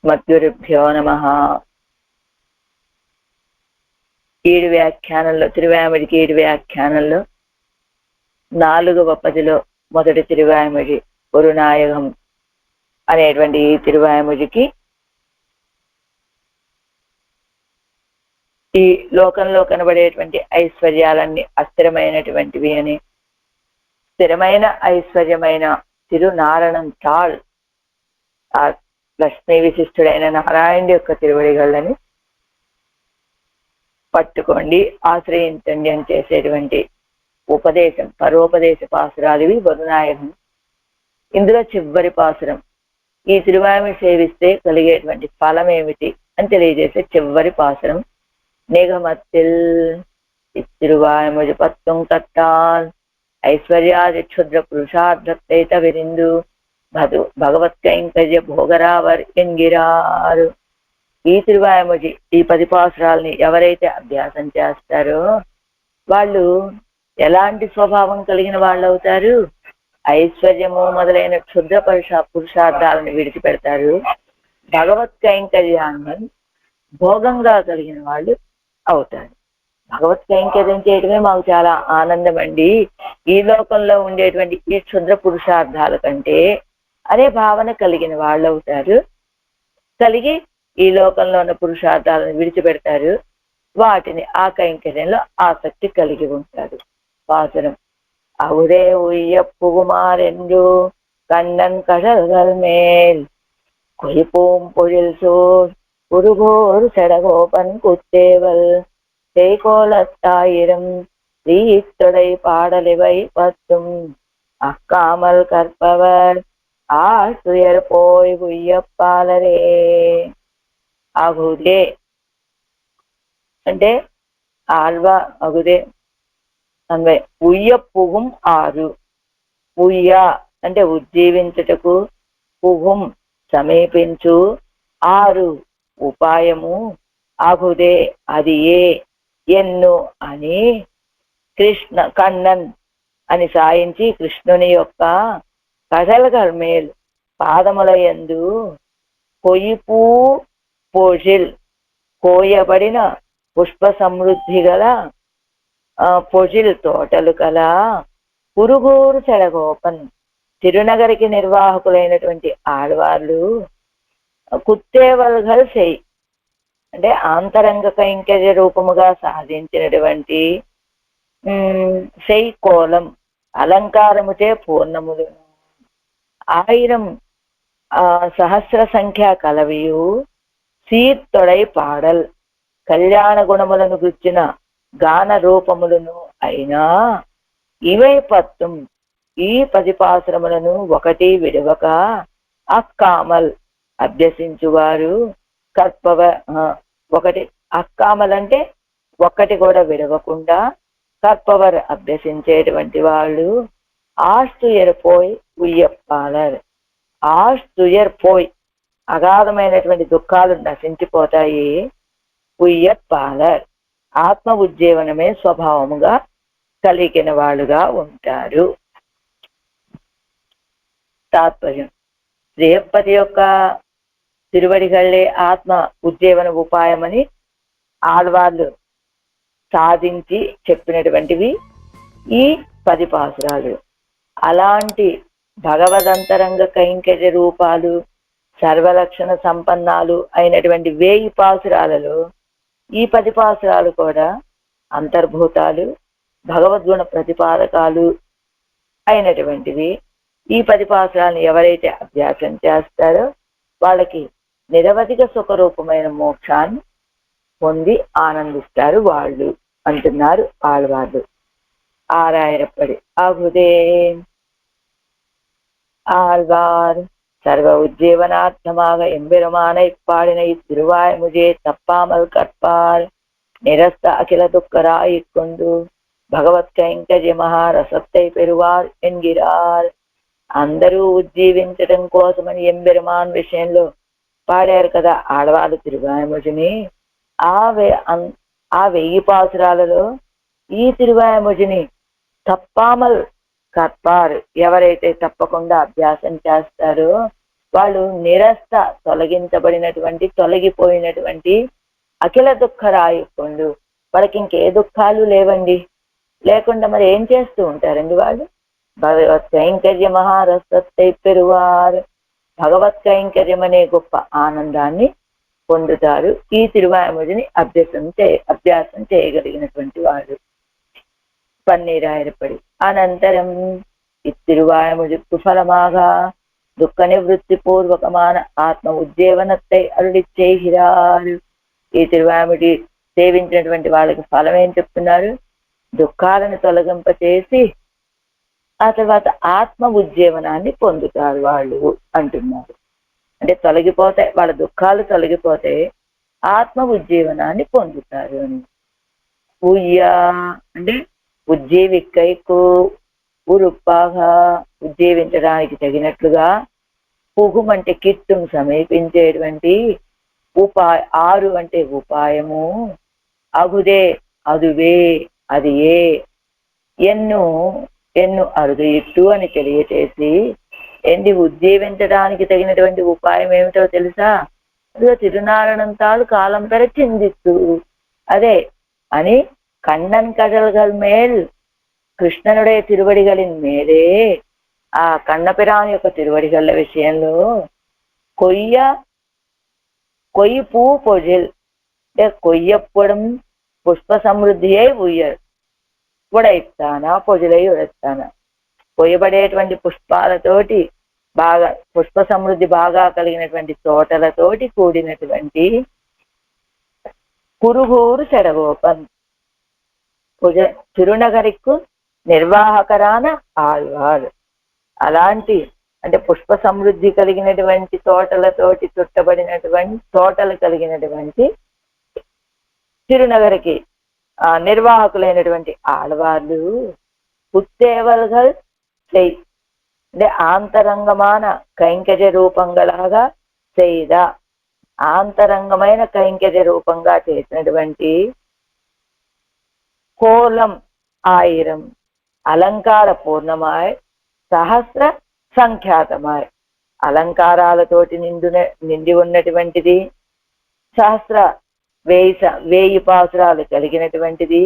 మద్గురుభ్యో నమః. 7 వ్యాఖ్యానంలో తిరువాయిమడికి 7 వ్యాఖ్యానంలో 4వ పదిలో మొదటి తిరువాయిమడి గురునాయకం అనేటువంటి ఈ తిరువాయిమడికి ఈ లోకంలో కనబడేటువంటి ఐశ్వర్యాలన్నీ అస్థిరమైనటువంటివి అని, స్థిరమైన ఐశ్వర్యమైన తిరునారణం తాళ్ ఆ లక్ష్మీ విశిష్టుడైన నారాయణుడి యొక్క తిరువడిగళ్ళని పట్టుకోండి, ఆశ్రయించండి అని చేసేటువంటి ఉపదేశం, పరోపదేశ పాసురాలు ఇవి గురునాయకం. ఇందులో చివరి పాసురం ఈ తిరువాయిమడి సేవిస్తే కలిగేటువంటి ఫలం ఏమిటి అని తెలియజేసే చివరి పాసురం. నిగమత్తిల్ తిరువాయిమడి పత్తుం కట్టాల్ ఐశ్వర్యాది క్షుద్ర పురుషార్థైత విరిందు భగవత్ కైంకర్య భోగరావర్ ఎన్గిరారు. ఈ తిరువాయిమడి ఈ 10 పాసురాలని ఎవరైతే అభ్యాసం చేస్తారో వాళ్ళు ఎలాంటి స్వభావం కలిగిన వాళ్ళు అవుతారు? ఐశ్వర్యము మొదలైన క్షుద్ర పురుషార్థాలను విడిచిపెడతారు. భగవత్ కైంకర్యాన్ని భోగంగా కలిగిన వాళ్ళు అవుతారు. భగవత్ కైంకర్యం చేయడమే మాకు చాలా ఆనందం అండి, ఈ లోకంలో ఉండేటువంటి ఈ క్షుద్ర పురుషార్థాల కంటే అనే భావన కలిగిన వాళ్ళు అవుతారు. కలిగి ఈ లోకంలో ఉన్న పురుషార్థాలను విడిచిపెడతారు. వాటిని ఆ కైంకర్యంలో ఆసక్తి కలిగి ఉంటారు. పాసురం அவரே உய்ய புகுமாறென்று கண்ணன் கடல்கள் மேல் கொய்போம் பொழில் சோர் உருகோர் செடகோபன் குத்தேவல் செய்கோலத்தாயிரம் தீத்தொடை பாடலிவை பத்தும் அக்காமல் கற்பவர் ஆசுயர் போய் உయ్యప్పాలరే. అగుదే అంటే ఆల్వా అగుదే అన్వే ఉయ్య పుగుం ఆరు. ఉయ్య అంటే ఉజ్జీవించుటకు, పుగుం సమీపించు, ఆరు ఉపాయము, అగుదే అది ఏ, ఎన్ను అని కృష్ణ కన్నన్ అని సాయించి కృష్ణుని యొక్క కడల్గల్ మేల్ పాదముల యందు కొయిపూ పోజిల్ కోయబడిన పుష్ప సమృద్ధి గల పొజిల్ తోటలు కల పురుగూరు చెడగోపన్ తిరునగరికి నిర్వాహకులైనటువంటి ఆడవాళ్ళు కుత్తేవల్గల్ సెయ్ అంటే ఆంతరంగ కైంకర్య రూపముగా సాధించినటువంటి సెయ్ కోలం అలంకారముచే పూర్ణములు 1000 సహస్ర సంఖ్య కలవియు సీర్తొడై పాడల్ కళ్యాణ గుణములను గుర్చిన గాన రూపములను అయినా ఇవై పత్తుం ఈ 10 పాసురములను ఒకటి విడవక అక్కామల్ అభ్యసించువారు కర్పవ ఒకటి అక్కామల్ అంటే ఒక్కటి కూడా విడవకుండా కర్పవర్ అభ్యసించేటువంటి వాళ్ళు ఆస్తుయర్ పోయి ఉయ్యప్పాలర్. ఆస్తుయర్ పోయి అగాధమైనటువంటి దుఃఖాలు నశించిపోతాయి. ఉయ్యప్పాలర్ ఆత్మ ఉజ్జీవనమే స్వభావముగా కలిగిన వాళ్ళుగా ఉంటారు. తాత్పర్యం శ్రీహప్పతి యొక్క తిరువడిగళ్ళే ఆత్మ ఉజ్జీవన ఉపాయమని ఆళ్వాళ్ళు సాధించి చెప్పినటువంటివి ఈ 10 పాసురాలు. అలాంటి భగవదంతరంగ కైంకర్య రూపాలు సర్వలక్షణ సంపన్నాలు అయినటువంటి 1000 పాసురాలలో ఈ 10 పాసురాలు కూడా అంతర్భూతాలు, భగవద్గుణ ప్రతిపాదకాలు అయినటువంటివి. ఈ 10 పాసురాలను ఎవరైతే అభ్యాసం చేస్తారో వాళ్ళకి నిరవధిక సుఖరూపమైన మోక్షాన్ని పొంది ఆనందిస్తారు వాళ్ళు అంటున్నారు ఆళ్వాళ్ళు. ఆరాయరప్పడి అగుదే ஆழ்வார் சர்வ உஜ்ஜீவனார்த்தமாக எம்பெருமானை பாடின இத்திருவாய்முடியை தப்பாமல் கற்பார் நிரஸ்த அகில துக்கராயிக் கொண்டு భగవత్ కైంకర్య మహారసத்தை పెరువార్ ఎన్గిరార్. అందరూ ఉజ్జీవించడం కోసమని ఎంబెరుమాన్ విషయంలో పాడారు కదా ఆడవాళ్ళు తిరువాయిముడిని. ఆ 1000 పాసురాలలో ఈ తిరువాయిముడిని తప్పామల్ కర్పార్ ఎవరైతే తప్పకుండా అభ్యాసం చేస్తారో వాళ్ళు నిరస్త, తొలగించబడినటువంటి, తొలగిపోయినటువంటి అఖిల దుఃఖ రాయకుండు. వాళ్ళకి ఇంకే దుఃఖాలు లేవండి. లేకుండా మరి ఏం చేస్తూ ఉంటారండి వాళ్ళు? భగవత్ కైంకర్య మహారసத்தை పెరువారు. భగవత్ కైంకర్యం అనే గొప్ప ఆనందాన్ని పొందుతారు ఈ తిరువాయుమొழிని అభ్యాసం చేయగలిగినటువంటి వాడు. పన్నీరాయరపడి అనంతరం இத்திருவாய்மொழிக்கு ఫలமாக దుఃఖ నివృత్తి పూర్వకமான ఆత్మ ఉజ్జీవనத்தை అరుళి చేయిరారు. ఈ తిరువాయుమొഴి సేవించినటువంటి వాళ్ళకి ఫలం ఏం చెప్తున్నారు? దుఃఖాలను తొలగింపచేసి ఆ తర్వాత ఆత్మ ఉజ్జీవనాన్ని పొందుతారు వాళ్ళు అంటున్నారు. అంటే తొలగిపోతే వాళ్ళ దుఃఖాలు తొలగిపోతే ఆత్మ ఉజ్జీవనాన్ని పొందుతారు అని. ఉయ్యా అంటే ఉజ్జీవికైకు ఉరుప్పాగా, ఉజ్జీవించడానికి తగినట్లుగా, పుగుం అంటే కిట్టుం సమీపించేటువంటి, ఆరు అంటే ఉపాయము, అగుదే అదువే అది ఏ, ఎన్ను అరుదు ఇట్టు అని తెలియచేసి, ఏంటి ఉజ్జీవించడానికి తగినటువంటి ఉపాయం ఏమిటో తెలుసా? తిరునారణంతాలు కాలం పెర చిందిస్తూ అదే అని కண்ணన్ కడల్గల్ మేల్ కృష్ణనుడే తిరువడిగలిన్ మేలే. ఆ కన్నపిరాని యొక్క తిరువడిగళ్ళ విషయంలో కొయ్యి పువ్వు పొజిల్ అంటే కొయ్యప్పడం పుష్ప సమృద్ధియే ఉయ్యర్ ఉడైస్తానా పొజిలై ఉడైస్తానా. కొయ్యబడేటువంటి పుష్పాలతోటి బాగా పుష్ప సమృద్ధి బాగా కలిగినటువంటి తోటలతోటి కూడినటువంటి కురుగూరు చెడగోపన్ తిరునగరికు నిర్వాహకరాన ఆళ్వారు. అలాంటి అంటే పుష్ప సమృద్ధి కలిగినటువంటి తోటలతోటి చుట్టబడినటువంటి తోటలు కలిగినటువంటి తిరునగరికి నిర్వాహకులైనటువంటి ఆడవాళ్ళు ఉత్తేవల్గల్ చెయ్యి అంటే ఆంతరంగమాన కైంకర్య రూపంగలాగా చేయద, ఆంతరంగమైన కైంకర్య రూపంగా చేసినటువంటి కోలం 1000 అలంకార పూర్ణమాయ్ సహస్ర సంఖ్యాతమాయ్, అలంకారాలతోటి నిండి ఉన్నటువంటిది, సహస్ర 1000 పాసురాలు కలిగినటువంటిది,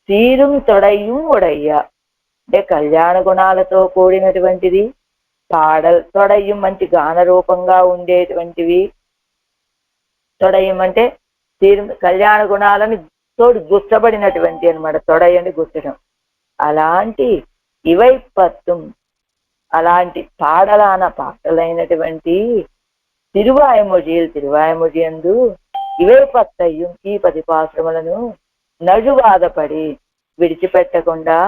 సీరుం తొడయ్యం ఉడయ్య అంటే కళ్యాణ గుణాలతో కూడినటువంటిది, పాడల్ తొడయ్యం మంచి గాన రూపంగా ఉండేటువంటివి, తొడయ్యం అంటే కళ్యాణ గుణాలను తోడు గుచ్చబడినటువంటి అనమాట, తొడయ్యని గుచ్చడం. అలాంటి ఇవైపత్తుం అలాంటి పాడలాన పాటలైనటువంటి తిరువాయుమొഴి యందు ఇవే పత్తయ్యం ఈ 10 పాశ్రములను నజువాదపడి విడిచిపెట్టకుండా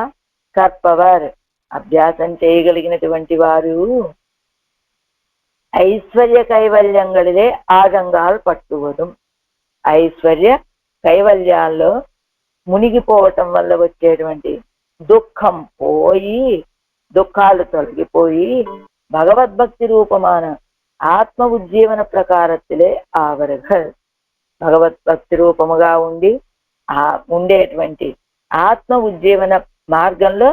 కర్పవర్ అభ్యాసం చేయగలిగినటువంటి వారు ఐశ్వర్య కైవల్యంగళిలే ఆగంగాలు పట్టువదు. ఐశ్వర్య కైవల్యాల్లో మునిగిపోవటం వల్ల వచ్చేటువంటి దుఃఖం పోయి, దుఃఖాలు తొలగిపోయి భగవద్భక్తి రూపమాన ఆత్మ ఉజ్జీవన ప్రకారத்திலே ఆవరగల్, భగవద్భక్తి రూపముగా ఉండి ఉండేటువంటి ఆత్మ ఉజ్జీవన మార్గంలో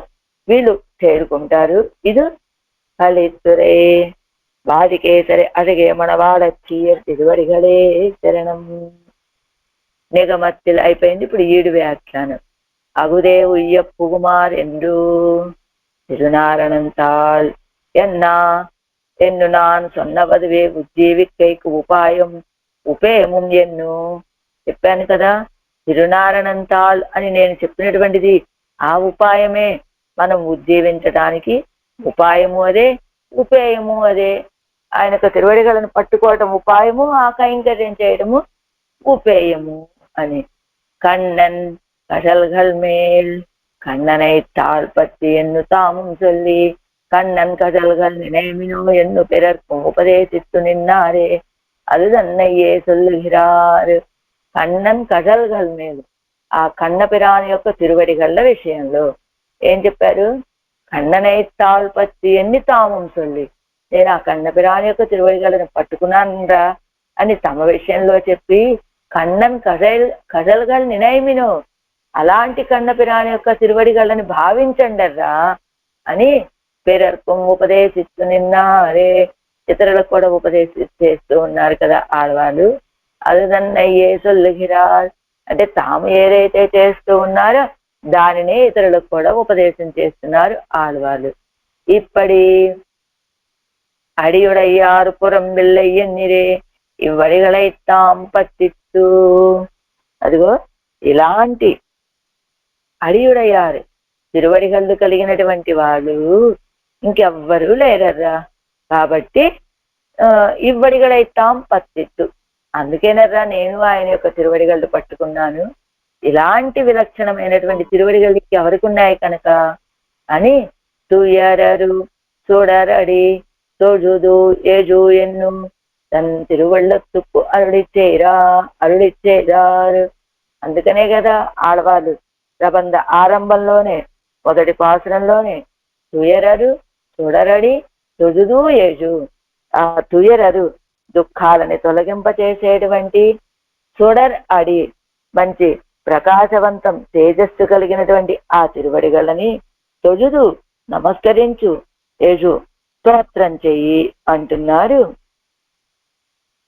వీళ్ళు చేరుకుంటారు. ఇది ఫలితురే వాదికేసరి అడిగే మనవాడచ్చీయ తిరువడిగలే శరణం. నిగమత్తిల్ అయిపోయింది. ఇప్పుడు ఈడు వ్యాఖ్యానం. అగుదే ఉయ్య పుగుమార్ ఎందు తిరునారణంతాల్ ఎన్ను నాన్ సొన్నవదువే ఉజ్జీవికైకు ఉపాయం ఉపేమం ఎన్ను. చెప్పాను కదా, తిరునారణంతాల్ అని నేను చెప్పినటువంటిది ఆ ఉపాయమే. మనం ఉజ్జీవించడానికి ఉపాయము అదే, ఉపేయము అదే. ఆయనకు తిరువడిగలను పట్టుకోవటం ఉపాయము, ఆ కైంకర్యం చేయడము ఉపేయము అని. కண்ணన్ కడల్గల్ మేల్ கண்ணனை தாழ்பற்றி என்னு தாமும் சொல்லி கண்ணன் கடல்கள் நினைவினோ என்னு பிறர்க்கும் உபதேசித்து நின்னாரே அது தன்னையே சொல்லுகிறாరు. కన్నన్ కడల్గల్ మేలు ఆ కన్నపిరాని యొక్క తిరువడిగళ్ళ విషయంలో ఏం చెప్పారు? కన్ననై తాళ్పత్తి ఎన్ని తామం సొల్లి, నేను ఆ కన్నపిరాని యొక్క తిరువడిగళ్ళని పట్టుకున్నానురా అని తమ విషయంలో చెప్పి, కన్నన్ కడల్గల్ నినైమినో అలాంటి కన్నపిరాని యొక్క తిరువడిగళ్ళని భావించండర్రా అని పిరర్కం ఉపదేశిస్తూ నిన్నారే. ఇతరులకు కూడా చేస్తూ ఉన్నారు కదా ఆడవాళ్ళు. అదుదన్నయ్యే సొల్లుகிறாర్ అంటే తాము ఏదైతే చేస్తూ ఉన్నారో దానినే ఇతరులకు కూడా ఉపదేశం చేస్తున్నారు ఆడవాళ్ళు. ఇప్పటి అడియుడయ్యారు పురంబిల్లయ్యన్నిరే ఇవ్వడిగలైతాం పట్టిస్తూ. అదిగో ఇలాంటి అడియుడయ్యారు తిరువడిగళ్ళు కలిగినటువంటి వాళ్ళు ఇంకెవ్వరూ లేరర్రా. కాబట్టి ఇవ్వడిగలైతాం పట్టిస్తూ, అందుకేనర్రా నేను ఆయన యొక్క తిరువడిగళ్ళు పట్టుకున్నాను. ఇలాంటి విలక్షణమైనటువంటి తిరువడిగళ్ళు ఎవరికి ఉన్నాయి కనుక అని తుయ్యరరు చూడరడి తొజుదు ఏజు ఎన్ను తన్ తిరువళ్ళతుక్కు అరుడిచ్చేరారు. అందుకనే కదా ఆడవాళ్ళు ప్రబంధ ఆరంభంలోనే మొదటి పాసురంలోనే తుయరరు చూడరడి తొజుదు ఏజు, ఆ తుయరరు దుఃఖాలని తొలగింపచేసేటువంటి, చూడర్ అడి మంచి ప్రకాశవంతం తేజస్సు కలిగినటువంటి ఆ తిరువడిగళ్ళని తొజుదు నమస్కరించు, ఏజు స్తోత్రం చెయ్యి అంటున్నారు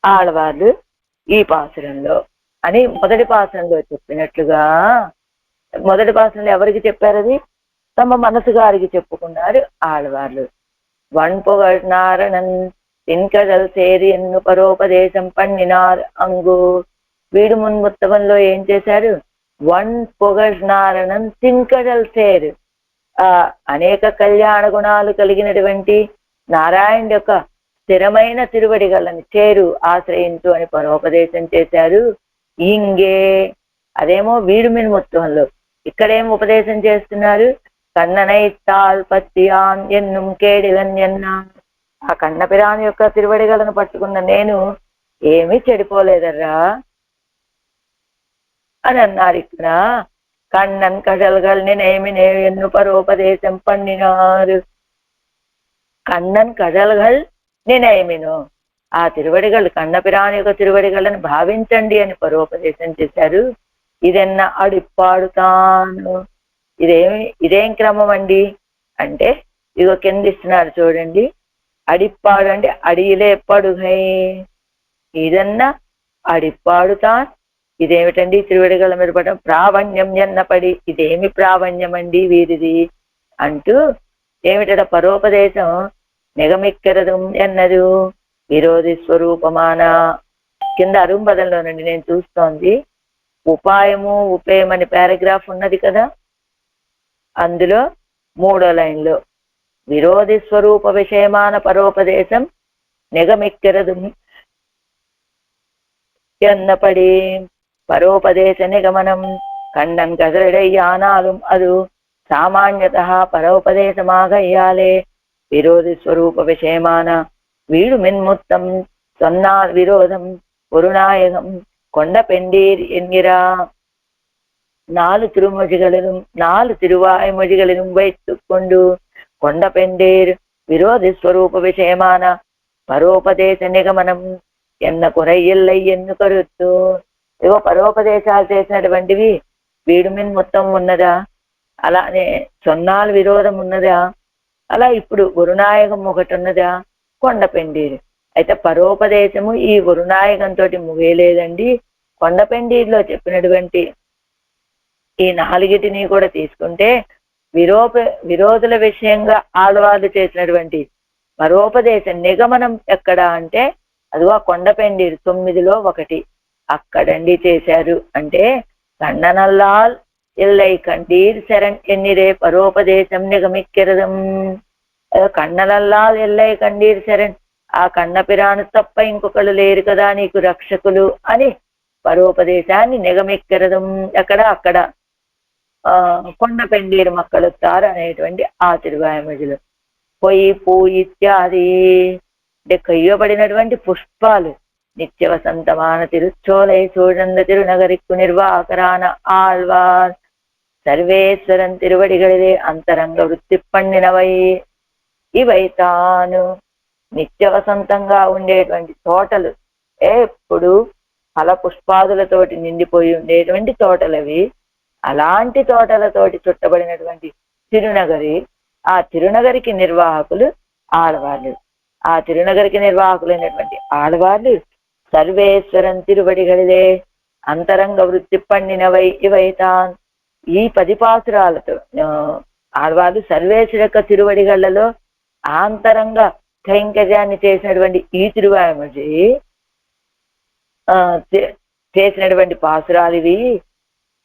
ఆడవాళ్ళు ఈ పాసురంలో. అని మొదటి పాసురంలో చెప్పినట్లుగా, మొదటి పాసురంలో ఎవరికి చెప్పారు? అది తమ మనసు గారికి చెప్పుకున్నారు ఆడవాళ్ళు. వన్పొగనారణన్ తిన్కడల్ సేరి ఎన్ను పరోపదేశం పన్నినార్ అంగు. వీడు మున్ముత్తవంలో ఏం చేశారు? వన్ పొగనారణన్ తిన్కడల్ సేరు, అనేక కళ్యాణ గుణాలు కలిగినటువంటి నారాయణ యొక్క స్థిరమైన తిరువడిగళ్ళని చేరు ఆశ్రయించు అని పరోపదేశం చేశారు. ఇంగే అదేమో వీడుమిన్ మొత్తంలో, ఇక్కడేం ఉపదేశం చేస్తున్నారు? కన్ననై తాళ్ పత్తియాన్ ఎన్నుం కేడిలన్ ఎన్నా, ఆ కన్నపిరాని యొక్క తిరువడిగలను పట్టుకున్న నేను ఏమీ చెడిపోలేదర్రా అని అన్నారు. ఇక్కడ కన్నన్ కడల్గల్ నేనేమి ఎన్ను పరోపదేశం పన్నినారు. కన్నన్ కడల్గల్ నేనేమిను, ఆ తిరువడిగళ్ళు కన్నపిరాని యొక్క తిరువడిగళ్ళని భావించండి అని పరోపదేశం చేశారు. ఇదెన్న అడిప్పాడుతాను, ఇదేం క్రమం అండి అంటే ఇగో కింద ఇస్తున్నారు చూడండి. అడిప్పాడు అంటే అడియిలే పడుగై, ఇదన్నా అడిప్పాడుతాన్, ఇదేమిటండి తిరువడిగళ్ళ మీద పడడం? ప్రావణ్యం ఎన్నపడి, ఇదేమి ప్రావణ్యం అండి వీరిది అంటూ ఏమిట పరోపదేశం నిగమిక్కరదు ఎన్నదు విరోధి స్వరూపమాన. కింద అరుంబదంలోనండి నేను చూస్తోంది, ఉపాయము ఉపేయం అని పారాగ్రాఫ్ ఉన్నది కదా, అందులో 3వ లైన్లో విరోధి స్వరూప విషయమాన పరోపదేశం నిగమిక్కరదు ఎన్నపడి పరోపదేశ నిగమనం కண்ணన్ కదలడయ్యానాலும் அது సామాన్యత పరోపదేశమాగయ్యాలే. విరోధి స్వరూప విషయమాన వీడు మిన్ముత్తం సొన్నాల్ విరోధం ఒరుநாயகம் கொண்ட பெண்டீர் என்கிறார். 4 திருமொழிகளிலும் 4 திருவாய்மொழிகளிலும் வைத்துக் கொண்டு కొండ పెండేరు విరోధి స్వరూప విషయమాన పరోపదేశ నిగమనం ఎన్న కురయ్యల్లై ఎన్ను కరుత్తు. ఏవో పరోపదేశాలు చేసినటువంటివి వీడుమిన్ మొత్తం ఉన్నదా, అలానే సొన్నాలు విరోధం ఉన్నదా, అలా ఇప్పుడు గురునాయకం ఒకటి ఉన్నదా, కొండ పెండీరు. అయితే పరోపదేశము ఈ గురునాయకంతో ముగియలేదండి. కొండ పెండీరులో చెప్పినటువంటి ఈ 4టిని కూడా తీసుకుంటే విరోధుల విషయంగా ఆడవాళ్ళు చేసినటువంటి పరోపదేశ నిగమనం ఎక్కడ అంటే అదిగో కొండ పెండీరు 9లో 1 అక్కడండి చేశారు. అంటే కన్ననల్లాల్ ఎల్లై కండీర్ శరణ్ ఎన్నిరే పరోపదేశం నిగమిక్కిరదం. కన్ననల్లాల్ ఎల్లై కండీర్ శరణ్, ఆ కన్నపిరాను తప్ప ఇంకొకళ్ళు లేరు కదా నీకు రక్షకులు అని పరోపదేశాన్ని నిగమిక్కిరదం ఎక్కడ అక్కడ కొండ పెండీరు మక్కలుతారు అనేటువంటి ఆ తిరువాయమజులు. పొయ్యి పూ ఇత్యాది అంటే కొయ్యబడినటువంటి పుష్పాలు నిత్య వసంతమాన తిరుచోలై సూழந்த తిరునగరిక్కు నిర్వాకరాన ఆళ్వార్ సర్వేశ్వరం తిరువడిగలిదే అంతరంగ వృత్తి పండినవై. ఇవై తాను నిత్య వసంతంగా ఉండేటువంటి తోటలు, ఎప్పుడు ఫల పుష్పాదులతోటి నిండిపోయి ఉండేటువంటి తోటలవి. అలాంటి తోటలతోటి చుట్టబడినటువంటి తిరునగరి, ఆ తిరునగరికి నిర్వాహకులు ఆడవాళ్ళు. ఆ తిరునగరికి నిర్వాహకులైనటువంటి ఆడవాళ్ళు సర్వేశ్వరం తిరువడిగలిదే అంతరంగ వృత్తి పండినవై ఇవైతాన్. ఈ 10 పాసురాలతో ఆడవాళ్ళు సర్వేశ్వర యొక్క తిరువడిగళ్లలో ఆంతరంగ కైంకర్యాన్ని చేసినటువంటి ఈ తిరువాయమజి చేసినటువంటి పాసురాలు ఇవి.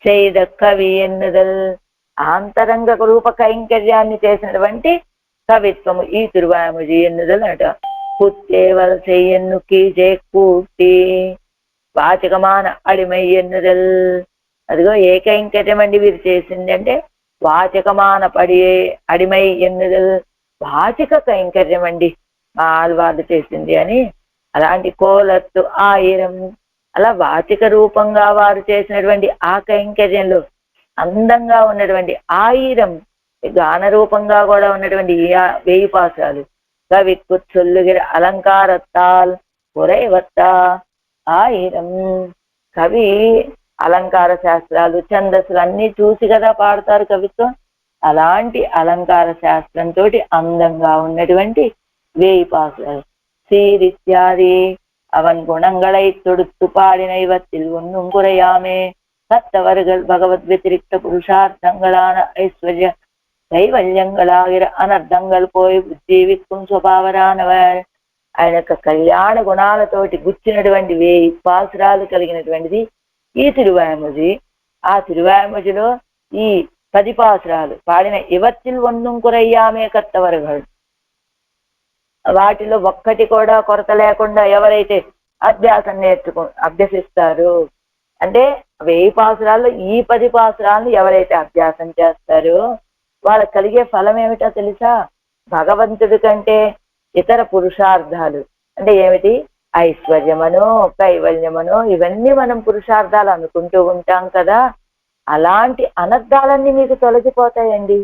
செய்த కవి ఎన్నుదల్ ఆంతరంగ రూప కైంకర్యాన్ని చేసినటువంటి కవిత్వము ఈ తిరువాయమజి ఎన్నుదల్ అట. పుత్తేవల్ చెయ్యన్ను కీజే కూటి వాచకమాన అడిమై ఎన్నుదల్. అదిగో ఏ కైంకర్యం అండి వీరు చేసింది అంటే వాచకమాన పడి అడిమై ఎన్నుదల్, వాచిక కైంకర్యం అండి మా ఆళ్వార్లు చేసింది అని. అలాంటి కోలత్తు ఆయిరం, అలా వాచిక రూపంగా వారు చేసినటువంటి ఆ కైంకర్యంలో అందంగా ఉన్నటువంటి ఆయిరం, గాన రూపంగా కూడా ఉన్నటువంటి 1000 పాసురాలు. కవిక్కు చొల్లుగిర అలంకారత్తాల్ ఉరైవత్తా ఆయిరం. కవి అలంకార శాస్త్రాలు ఛందస్సులు అన్ని చూసి కదా పాడతారు కవిత్వం. అలాంటి అలంకార శాస్త్రంతో అందంగా ఉన్నటువంటి 1000 పాసురాలు. சீரித்யாதி அவன் குணங்களை தொடுத்து பாடின இவத்தில் ஒன்றும் குறையாமே. சத்தவர்கள் பகவத் వ్యతిరిక్త పురుషార్థంగளான ఐశ్వర్య కైవల్యంగళాగిర అనర్థంగలు పోయి జీవిత్వం స్వభావరానవర్. ఆయన యొక్క కళ్యాణ గుణాలతోటి గుచ్చినటువంటి 1000 పాసురాలు కలిగినటువంటిది ఈ తిరువాయమజి. ఆ తిరువాయమజిలో ఈ 10 పాసురాలు పాడిన ఇవత్తిల్ ఒన్నుం కురయ్యామే కత్తవరగల్, వాటిలో ఒక్కటి కూడా కొరత లేకుండా ఎవరైతే అభ్యాసం అభ్యసిస్తారు అంటే 1000 పాసురాల్లో ఈ 10 పాసురాలను ఎవరైతే అభ్యాసం చేస్తారో వాళ్ళకి కలిగే ఫలం ఏమిటో తెలుసా? భగవంతుడి కంటే ఇతర పురుషార్థాలు అంటే ఏమిటి? ఐశ్వర్యమనో కైవల్యమనో ఇవన్నీ మనం పురుషార్థాలు అనుకుంటూ ఉంటాం కదా, అలాంటి అనర్థాలన్నీ మీకు తొలగిపోతాయండి.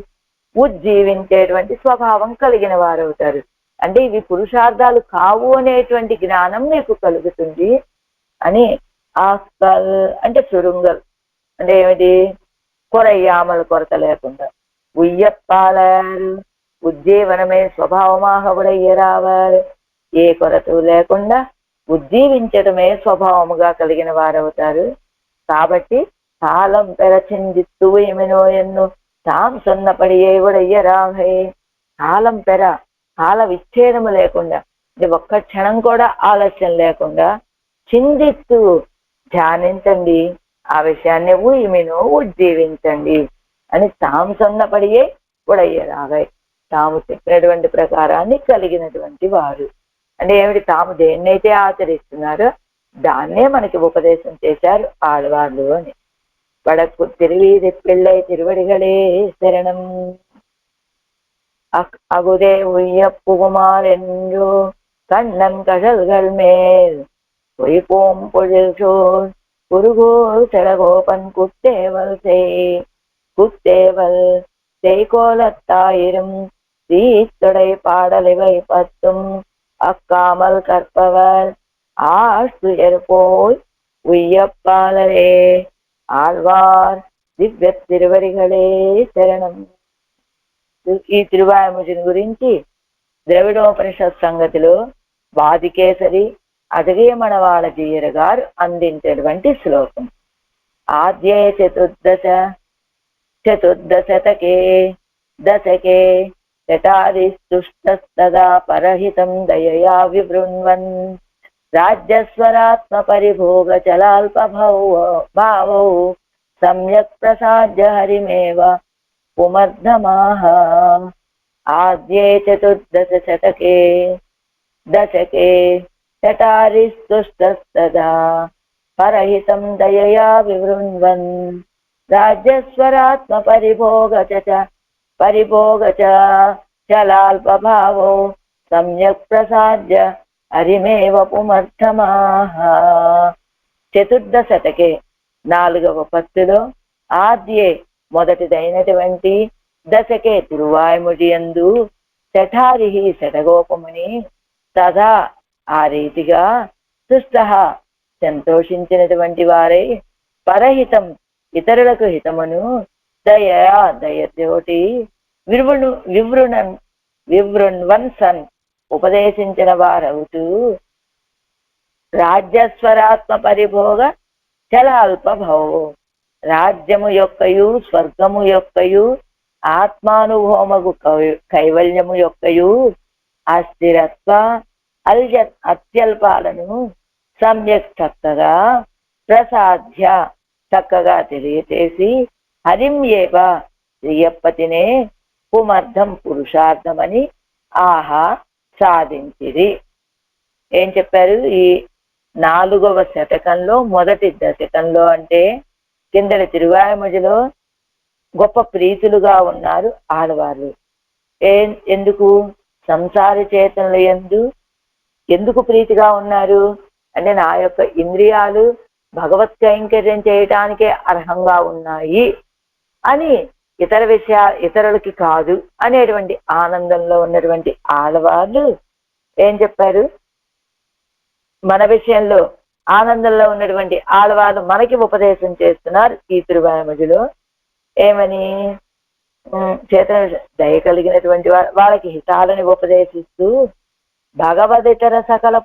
ఉజ్జీవించేటువంటి స్వభావం కలిగిన వారు అవుతారు. అంటే ఇవి పురుషార్థాలు కావు అనేటువంటి జ్ఞానం మీకు కలుగుతుంది అని. ఆస్కల్ అంటే సురుంగల్ అంటే ఏమిటి? కొరయ్యామల కొరత లేకుండా. ఉయ్యప్పాలరు ఉజ్జీవనమే స్వభావమాహ ఉడయ్యరావారు, ఏ కొరత లేకుండా ఉజ్జీవించడమే స్వభావముగా కలిగిన వారవుతారు. కాబట్టి కాలం పెరచిందిత్తు ఏమినో ఎన్ను తాం సొన్నపడియే ఉడయ్యరావే. కాలం పెర కాల విచ్ఛేదము లేకుండా, ఒక్క క్షణం కూడా ఆలస్యం లేకుండా చిందిత్తు ధ్యానించండి, ఆ విషయాన్ని ఊయిమినో ఉజ్జీవించండి అని తాము సొన్నపడియే ఉడయ్యరావై. తాము చెప్పినటువంటి ప్రకారాన్ని కలిగినటువంటి వారు అంటే ఏమిటి? తాము దేన్నైతే ఆచరిస్తున్నారో దాన్నే మనకి ఉపదేశం చేశారు ఆళ్వార్లు అని. పడకు తిరువీది పిళ్ళై తిరువడిగలే శరణం. அகுதே உய்ய புகுமார் என்று கண்ணன் கழல்கள் மேல் பொய்போம் பொழில் சோர் குருகோர் செடகோபன் குத்தேவல் செய்கோலத்தாயிரும் தீத்தொடை பாடலிவை 10 அக்காமல் கற்பவர் ஆழ்துயர் போய் உய்யப்பாலரே. ஆழ்வார் దివ్య తిరువడిగలే శరణం. ఈ తిరువాయమజిని గురించి ద్రవిడోపనిషత్ సంగతిలో వాదికేసరి అజగేమణవాళ జీయర గారు అందించేటువంటి శ్లోకం. ఆద్యే చతుర్దశతకే దశకే జటాదిస్తుష్టస్తదా పరహితం దయయా వివృణ్వన్ రాజ్యస్వరాత్మ పరిభోగ చలాల్ప భావౌ సమ్యక్ ప్రసాద్య హరిమేవ పుమర్ధమాహ. ఆద్యే చతుర్దశ శతకే దశకే చటారిస్తుష్టస్తదా పరహితం దయయా వివృణ్వన్ రాజ్యస్వరాత్మ పరిభోగ చలాల్ప భావో సమ్యక్ ప్రసాద్య హరిమేవ పుమర్థమాహ. చతుర్దశతకే 4వ పత్తులో ఆద్యే మొదటిదైనటువంటి దశకే తిరువాయముడి యందు శఠారిహి శఠగోపముని తథా ఆ రీతిగా తుష్ట సంతోషించినటువంటి వారై పరహితం ఇతరులకు హితమును దయతోటి వివృణ్వన్ సన్ ఉపదేశించిన వారవుతూ రాజ్యస్వరాత్మ పరిభోగ చలాల్పభవో, రాజ్యము యొక్కయు స్వర్గము యొక్కయు ఆత్మానుభవమగు కైవల్యము యొక్కయు అస్థిరత్వ అత్యల్పాలను సమ్యక్ చక్కగా ప్రసాధ్య చక్కగా తెలియచేసి హరిం ఏవ శ్రీయప్పతినే పుమర్థం పురుషార్థమని ఆహా సాధించిరి. ఏం చెప్పారు? ఈ 4వ శతకంలో మొదటి దశకంలో అంటే కిందటి తిరువాయిమొழிలో గొప్ప ప్రీతులుగా ఉన్నారు ఆడవారు. ఎందుకు? సంసారి చేతనుల యందు ఎందుకు ప్రీతిగా ఉన్నారు అంటే నా యొక్క ఇంద్రియాలు భగవత్ కైంకర్యం చేయటానికే అర్హంగా ఉన్నాయి అని, ఇతర విషయాలు ఇతరులకి కాదు అనేటువంటి ఆనందంలో ఉన్నటువంటి ఆడవాళ్ళు ఏం చెప్పారు? మన విషయంలో ఆనందంలో ఉన్నటువంటి ఆడవాళ్ళు మనకి ఉపదేశం చేస్తున్నారు ఈ తిరువాయిమొழிలో. ఏమని? చేతన దయ కలిగినటువంటి వాళ్ళకి హితాలని ఉపదేశిస్తూ భగవదితర సకల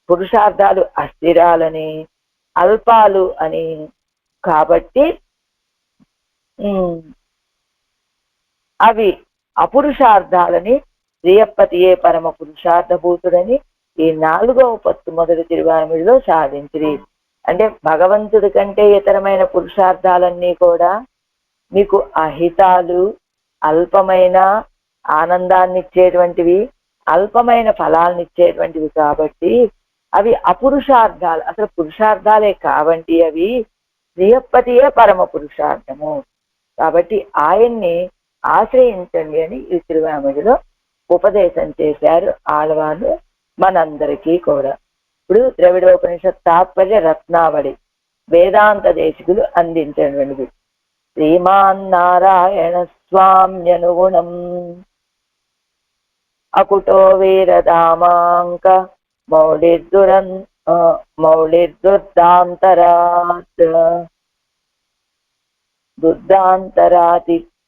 పురుషార్థాలు అస్థిరాలని అల్పాలు అని, కాబట్టి అవి అపురుషార్థాలని శ్రీయప్పతియే పరమ పురుషార్థభూతుడని ఈ 4వ పత్తు మొదటి తిరువాయిమొழிలో సాధించిరి. అంటే భగవంతుడి కంటే ఇతరమైన పురుషార్థాలన్నీ కూడా మీకు అహితాలు, అల్పమైన ఆనందాన్ని ఇచ్చేటువంటివి, అల్పమైన ఫలాలను ఇచ్చేటువంటివి కాబట్టి అవి అపురుషార్థాలు, అసలు పురుషార్థాలే కావంటి అవి. శ్రీయప్పతియే పరమ పురుషార్థము కాబట్టి ఆయన్ని ఆశ్రయించండి అని ఈ తిరువాయిమొழிలో ఉపదేశం చేశారు ఆడవాళ్ళు మనందరికీ కూడా. ఇప్పుడు ద్రవిడోపనిషత్ తాత్పర్య రత్నావళి వేదాంత దేశికులు అందించినటువంటిది. శ్రీమాన్నారాయణ స్వామ్యనుగుణం అకుటో వీరదామాంక మౌళిర్దురంతరాతి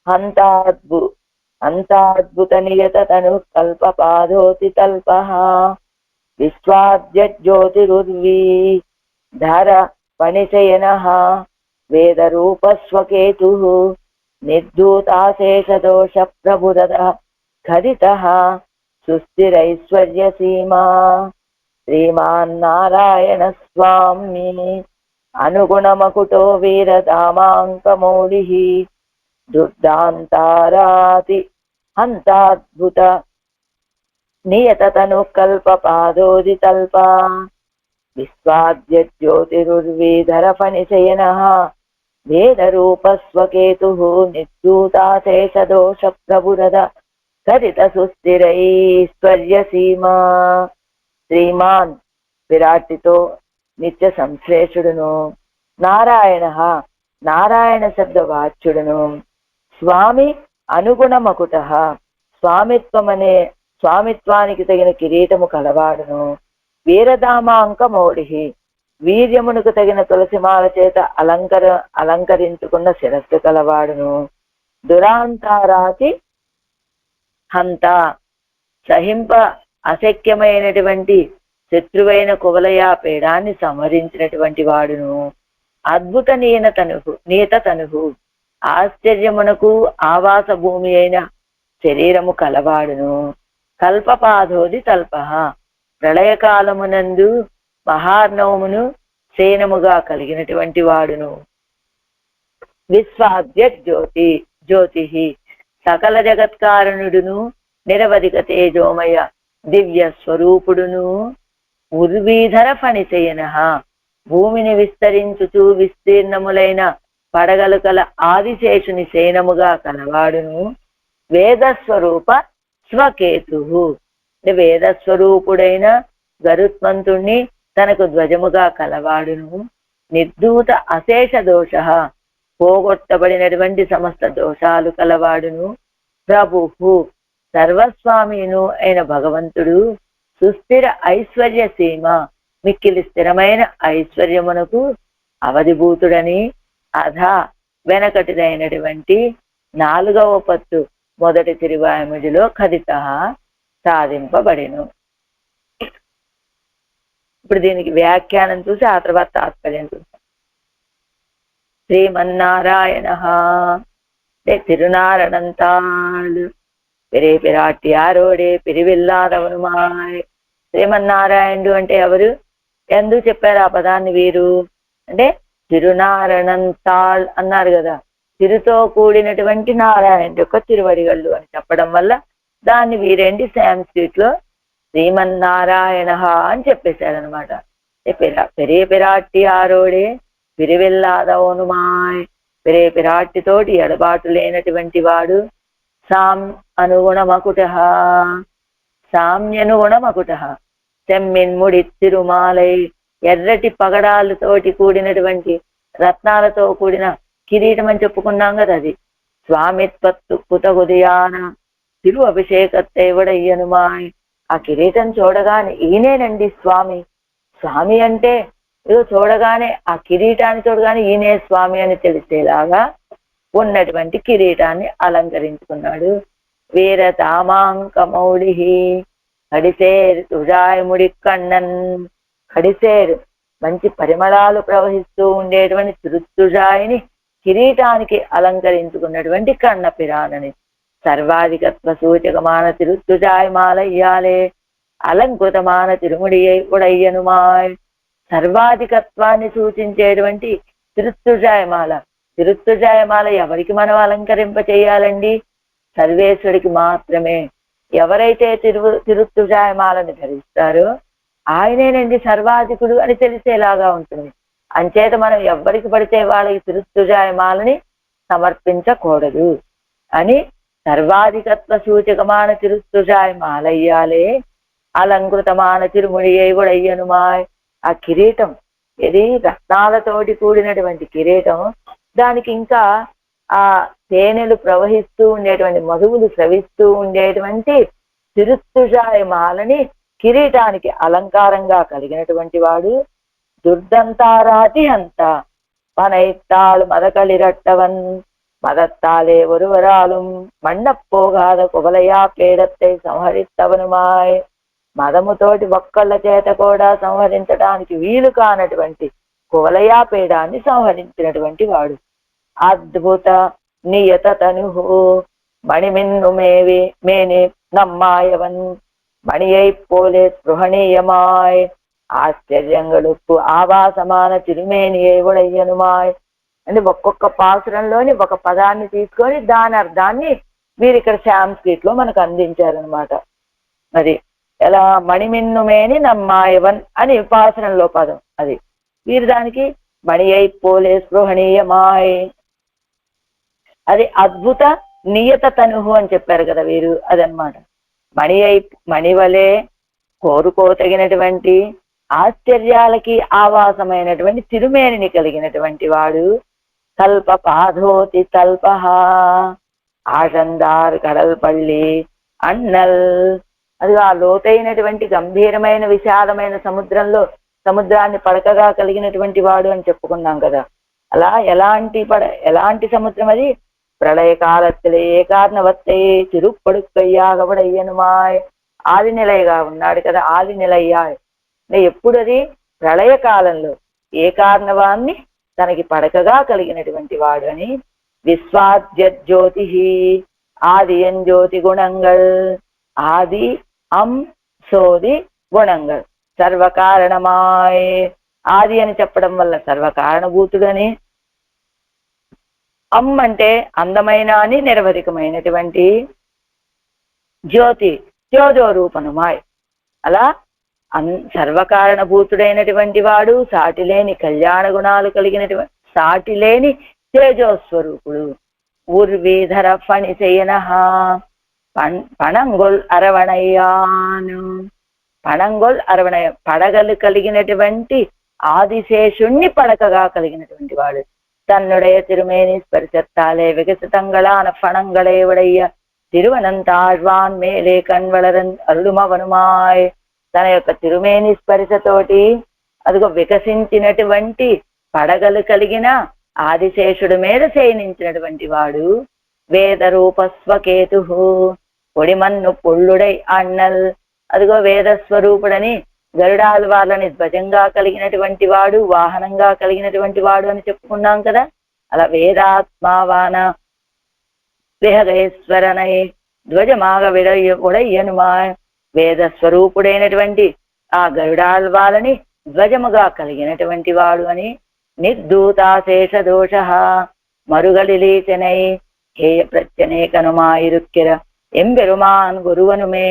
హంతాద్భుత నియత తను కల్పపాదోతి తల్పః విశ్వాద్యోతిరుర్వీ ధర పణిశయనః వేదరూపస్వకేతు నిర్ధూతాశేషదోష ప్రభురద ఖరితః సుస్థిరైశ్వర్యసీమా శ్రీమాన్నారాయణ స్వామి అనుగుణమకుటో వీరదామాంకమౌళిః దుర్దాంతారాతి హంతాద్భుత నియతతను కల్పపాదోది తల్ప విశ్వాద్యోతిరుర్వీధర ఫణిశయనః వేదరూపస్వకేతు నిర్ధూతాశేషదోష ప్రభురద ఖరిత సుస్థిరైశ్వర్యసీమా. శ్రీమాన్ విరాటితో నిత్య సంశ్లేషుడును, నారాయణ శబ్ద వాచ్యుడును, స్వామి అనుగుణమకుట స్వామిత్వానికి తగిన కిరీటము కలవాడును, వీరధామాంక మౌళి వీర్యమునకు తగిన తులసిమాల చేత అలంకరించుకున్న శిరస్సు కలవాడును, దురాంతారాతి హంత సహింప అశక్యమైనటువంటి శత్రువైన కువలయా పీడాన్ని సంహరించినటువంటి వాడును, అద్భుత నీత తనుహు ఆశ్చర్యమునకు ఆవాస భూమి అయిన శరీరము కలవాడును, కల్పపాదోది తల్పః ప్రళయకాలమునందు మహార్ణవమును సేనముగా కలిగినటువంటి వాడును, విశ్వాద్య జ్యోతి సకల జగత్కారణుడును నిరవధిక తేజోమయ దివ్య స్వరూపుడును, ఉర్వీధర ఫణిశయనః భూమిని విస్తరించుచు విస్తీర్ణములైన పడగలు కల ఆదిశేషుని సేనముగా కలవాడును, వేదస్వరూప స్వకేతు వేదస్వరూపుడైన గరుత్మంతుణ్ణి తనకు ధ్వజముగా కలవాడును, నిర్ధూత అశేష దోష పోగొట్టబడినటువంటి సమస్త దోషాలు కలవాడును, ప్రభువు సర్వస్వామిను అయిన భగవంతుడు, సుస్థిర ఐశ్వర్య సీమ మిక్కిలి స్థిరమైన ఐశ్వర్యమునకు అవధిభూతుడని వెనకటిదైనటువంటి 4వ పత్తు మొదటి తిరువాయిమొழிలో ఖదిత సాధింపబడెను. ఇప్పుడు దీనికి వ్యాఖ్యానం చూసి ఆ తర్వాత తాత్పర్యం చూసాం. శ్రీమన్నారాయణ తిరునారణంతాళ్ పెరే పిరాట్యారోడే పిరివిల్లాదవనుమాయ్. శ్రీమన్నారాయణుడు అంటే ఎవరు, ఎందుకు చెప్పారు ఆ పదాన్ని వీరు అంటే తిరునారణంతాళ్ అన్నారు కదా, తిరుతో కూడినటువంటి నారాయణుడి యొక్క తిరువడిగళ్ళు అని చెప్పడం వల్ల దాన్ని వీరేంటి సాంస్క్రిట్ లో శ్రీమన్నారాయణ అని చెప్పేశారనమాట. పెరే పిరాట్టి ఆరోడే పిరివెల్లాదవునుమాయ్. పెరే పిరాట్టితోటి ఎడబాటు లేనటువంటి వాడు. అనుగుణమకుట సామ్యనుగుణమకుట చెమ్మిన్ముడి తిరుమాలై. ఎర్రటి పగడాలతోటి కూడినటువంటి రత్నాలతో కూడిన కిరీటం అని చెప్పుకున్నాం కదా, అది స్వామిత్వత్తు పుతగుదయాన తిరు అభిషేకత్తేవడయ్యనుమాయ్. ఆ కిరీటం చూడగానే ఈయనేనండి స్వామి, స్వామి అంటే ఏదో చూడగానే ఆ కిరీటాన్ని చూడగానే ఈయనే స్వామి అని తెలిసేలాగా ఉన్నటువంటి కిరీటాన్ని అలంకరించుకున్నాడు. వీర తామాంకమౌళి కడిసేరు తుజాయముడి కണ്ണన్. కడిసేరు మంచి పరిమళాలు ప్రవహిస్తూ ఉండేటువంటి తిరుత్తుజాయిని కిరీటానికి అలంకరించుకున్నటువంటి కన్నపిరానని. సర్వాధికత్వ సూచకమాన తిరుత్తుజాయమాల ఇయ్యాలే అలంకృతమాన తిరుముడియై ఉడయ్యనుమాయ్. సర్వాధికత్వాన్ని సూచించేటువంటి తిరుత్తుజాయమాల. తిరుత్తుజాయమాల ఎవరికి మనం అలంకరింప చేయాలండి? సర్వేశ్వరుడికి మాత్రమే. ఎవరైతే తిరుత్తుజాయమాలను ధరిస్తారో ఆయనేనండి సర్వాధికుడు అని తెలిసేలాగా ఉంటుంది. అంచేత మనం ఎవరికి పడితే వాళ్ళకి తిరుత్తుజాయమాలని సమర్పించకూడదు అని సర్వాధికత్వ సూచకమాన తిరుత్తుజాయమాలయ్యాలే అలంకృతమాన తిరుముడియై ఉడయ్యనుమాయ్. ఆ కిరీటం ఇది రత్నాలతోటి కూడినటువంటి కిరీటం, దానికి ఇంకా ఆ తేనెలు ప్రవహిస్తూ ఉండేటువంటి మధువులు స్రవిస్తూ ఉండేటువంటి తిరుత్తుజాయమాలని కిరీటానికి అలంకారంగా కలిగినటువంటి వాడు. దుర్దంతారాతి అంత పనైత్తాళ్ మదకళిరట్టవన్ మదత్తాలే ఒరువరాலும் మಣ್ಣపోగాద కువలయా పేడத்தை సంహరిస్తవనుమాయ్. మదముతోటి ఒక్కళ్ళ చేత కూడా సంహరించడానికి వీలు కానటువంటి కువలయా పేడాన్ని సంహరించినటువంటి వాడు. అద్భుత నియత తనుహు మణిమిన్ను మేనే నమ్మాయవన్ మణియై పోలే స్పృహణీయమాయ్. ఆశ్చర్యంగడుప్పు ఆవాసమాన తిరుమేనియై ఉడయ్యనుమాయ్. అంటే ఒక్కొక్క పాసురంలోని ఒక పదాన్ని తీసుకొని దాని అర్థాన్ని వీరు ఇక్కడ సాంస్క్రిట్ లో మనకు అందించారనమాట. అది ఎలా మణిమిన్నుమేని నమ్మాయవన్ అని పాసురంలో పదం, అది వీరు దానికి మణి అయిపోలే స్పృహణీయమాయ్. అది అద్భుత నియత తనుహు అని చెప్పారు కదా వీరు, అదనమాట. మణివలే కోరుకోతగినటువంటి ఆశ్చర్యాలకి ఆవాసమైనటువంటి తిరుమేనిని కలిగినటువంటి వాడు. కల్ప పాధోతి తల్పహ ఆషందార్ కడల్ పళ్ళి అన్నల్. అది ఆ లోతైనటువంటి గంభీరమైన విశాలమైన సముద్రాన్ని పడకగా కలిగినటువంటి వాడు అని చెప్పుకున్నాం కదా. అలా ఎలాంటి సముద్రం అది? ప్రళయకాలத்திலே ఏకార్ణవత్తే తిరుప్పడుక్కయ్యాగబడయ్యనుమాయ్. ఆదినిలయగా ఉన్నాడు కదా, ఆదినిలయ్యాయ్. ఎప్పుడు అది? ప్రళయకాలంలో ఏకార్ణవాన్ని తనకి పడకగా కలిగినటువంటి వాడు అని. విశ్వాద్యోతి ఆదియన్ జ్యోతి గుణంగల్. ఆది అం సోది గుణంగల్ సర్వకారణమాయ్. ఆది అని చెప్పడం వల్ల సర్వకారణభూతుడని, అమ్ అంటే అందమైన అని నిరవధికమైనటువంటి, జ్యోతి జ్యోజో రూపనుమాయ్. అలా సర్వకారణభూతుడైనటువంటి వాడు, సాటిలేని కళ్యాణ గుణాలు కలిగినటువంటి, సాటిలేని తేజోస్వరూపుడు. ఊర్వీధర ఫణిశయన పణంగొల్ అరవణయ్యాను. పణంగొల్ అరవణయ్య పడగలు కలిగినటువంటి ఆదిశేషుణ్ణి పడకగా కలిగినటువంటి వాడు. தன்னுடைய திருமேனி ஸ்பரிசத்தாலே விகசிதங்களான பணங்களே உடைய తిరువనంతాழ்వాన్ మేలే కన్వళరన్ అరుడుమవనుమాయ్. తన యొక్క తిరుమేని స్పర్శతోటి అదిగో వికసించినటువంటి పడగలు కలిగిన ఆదిశేషుడు మీద శయనించినటువంటి వాడు. వేద రూప స్వకేతు పొడిమన్ను పొళ్ళుడై అన్నల్. అదిగో వేదస్వరూపుడని గరుడాల్వార్లని ధ్వజంగా కలిగినటువంటి వాడు, వాహనంగా కలిగినటువంటి వాడు అని చెప్పుకున్నాం కదా. అలా వేదాత్మావాన విహగేశ్వరనై ధ్వజమాగ ఉడయ్యనుమా. వేద స్వరూపుడైనటువంటి ఆ గరుడాల్వాలని ధ్వజముగా కలిగినటువంటి వాడు అని. నిర్దూతాశేష దోష మరుగలిలీచనై హేయ ప్రత్యనేకనుమాయిరుక్కిర ఎంబెరుమాన్ గురువనుమే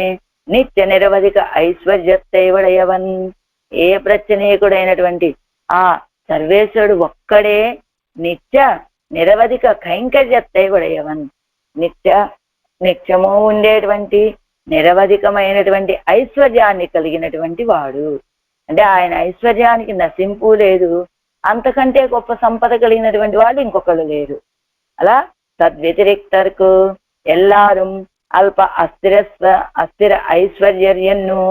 నిత్య నిరవధిక ఐశ్వర్యత్తైవడయవన్. ఏ ప్రత్యనేకుడైనటువంటి ఆ సర్వేశ్వరుడు ఒక్కడే నిత్య నిరవధిక కైంకర్యత్తైవడయవన్. నిత్యము ఉండేటువంటి నిరవధికమైనటువంటి ఐశ్వర్యాన్ని కలిగినటువంటి వాడు. అంటే ఆయన ఐశ్వర్యానికి నశింపు లేదు, అంతకంటే గొప్ప సంపద కలిగినటువంటి వాళ్ళు ఇంకొకళ్ళు లేరు. అలా తద్వ్యతిరిక్తర్కు ఎల్లాரும் అల్ప అస్థిర ఐశ్వర్యను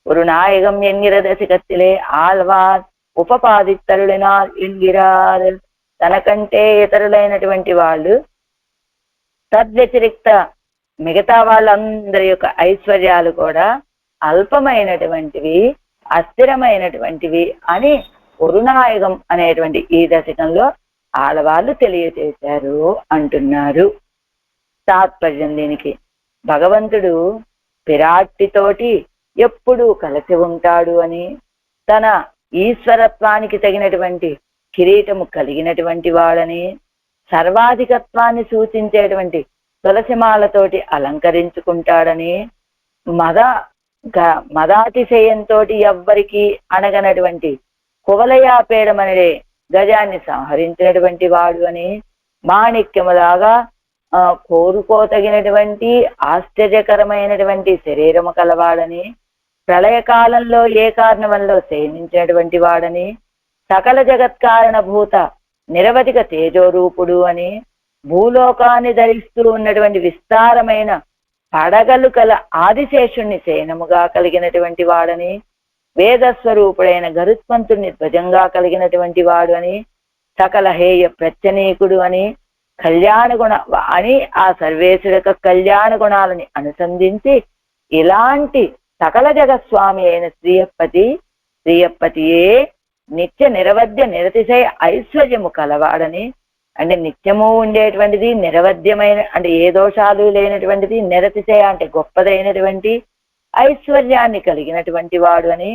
ஒரு நாயகம் என்கிற దశకத்திலே ఆల్వార్ ఉపపాదిత్తరుడినార్ ఎన్గిరార్. తనకంటే ఇతరులైనటువంటి వాళ్ళు తద్వ్యతిరిక్త మిగతా వాళ్ళందరి యొక్క ఐశ్వర్యాలు కూడా అల్పమైనటువంటివి, అస్థిరమైనటువంటివి అని ఒరునాయకం అనేటువంటి ఈ దశకంలో ఆడవాళ్ళు తెలియచేశారు అంటున్నారు. తాత్పర్యం దీనికి, భగవంతుడు పిరాట్టితోటి ఎప్పుడూ కలిసి ఉంటాడు అని, తన ఈశ్వరత్వానికి తగినటువంటి కిరీటము కలిగినటువంటి వాడని, సర్వాధికత్వాన్ని సూచించేటువంటి తులసిమాలతోటి అలంకరించుకుంటాడని, మదాతిశయంతో ఎవ్వరికి అనగనటువంటి కువలయాపేడమనే గజాన్ని సంహరించినటువంటి వాడు అని, మాణిక్యములాగా కోరుకోతగినటువంటి ఆశ్చర్యకరమైనటువంటి శరీరము కలవాడని, ప్రళయకాలంలో ఏ కారణంలో శయనించినటువంటి వాడని, సకల జగత్కారణభూత నిరవధిక తేజోరూపుడు అని, భూలోకాన్ని ధరిస్తూ ఉన్నటువంటి విస్తారమైన పడగలు కల ఆదిశేషుణ్ణి శయనముగా కలిగినటువంటి వాడని, వేదస్వరూపుడైన గరుత్మంతుణ్ణి ధ్వజంగా కలిగినటువంటి వాడు అని, సకల హేయ ప్రత్యనీకుడు అని, కళ్యాణ గుణ అని ఆ సర్వేశ్వర యొక్క కళ్యాణ గుణాలని అనుసంధించి ఇలాంటి సకల జగస్వామి అయిన శ్రీయప్పతియే నిత్య నిరవధ్య నిరతిశయ ఐశ్వర్యము కలవాడని. అంటే నిత్యము ఉండేటువంటిది, నిరవధ్యమైన అంటే ఏ దోషాలు లేనటువంటిది, నిరతిశయ అంటే గొప్పదైనటువంటి ఐశ్వర్యాన్ని కలిగినటువంటి వాడు అని,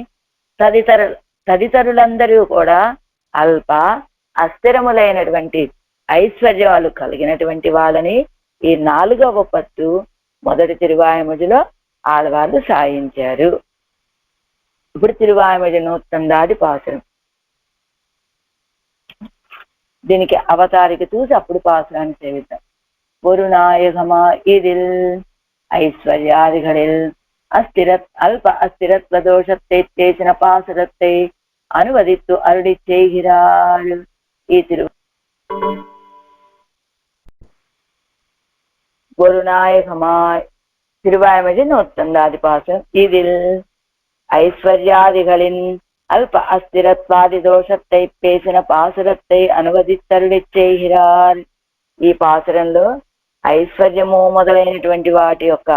తదితరులందరూ కూడా అల్ప అస్థిరములైనటువంటి ఐశ్వర్యాలు కలిగినటువంటి వాళ్ళని ఈ 4వ పత్తు మొదటి తిరువాయుమొజిలో ఆడవాళ్ళు సాయించారు. ఇప్పుడు తిరువాయుమొజి 119 పాసురం. దీనికి అవతారిక చూసి అప్పుడు పాసురాన్ని సేవిద్దాం. ஒரு நாயகமா இதில் ஐஸ்வர்யாதிகளில் அல்ப அஸ்திரத்வ தோஷத்தை பேசின பாசுரத்தை அனுவதித்து அருளி செய்கிறாள். ఈ ஒரு நாயகமாய் திருவாய்மொழி 119 பாசுரம். இதில் ஐஸ்வர்யாதிகளின் అల్ప అస్థిరత్వాది దోషத்தை పేసిన పాసురத்தை అనువదిత్తరుడి చేయిరార్. ఈ పాసురంలో ఐశ్వర్యము మొదలైనటువంటి వాటి యొక్క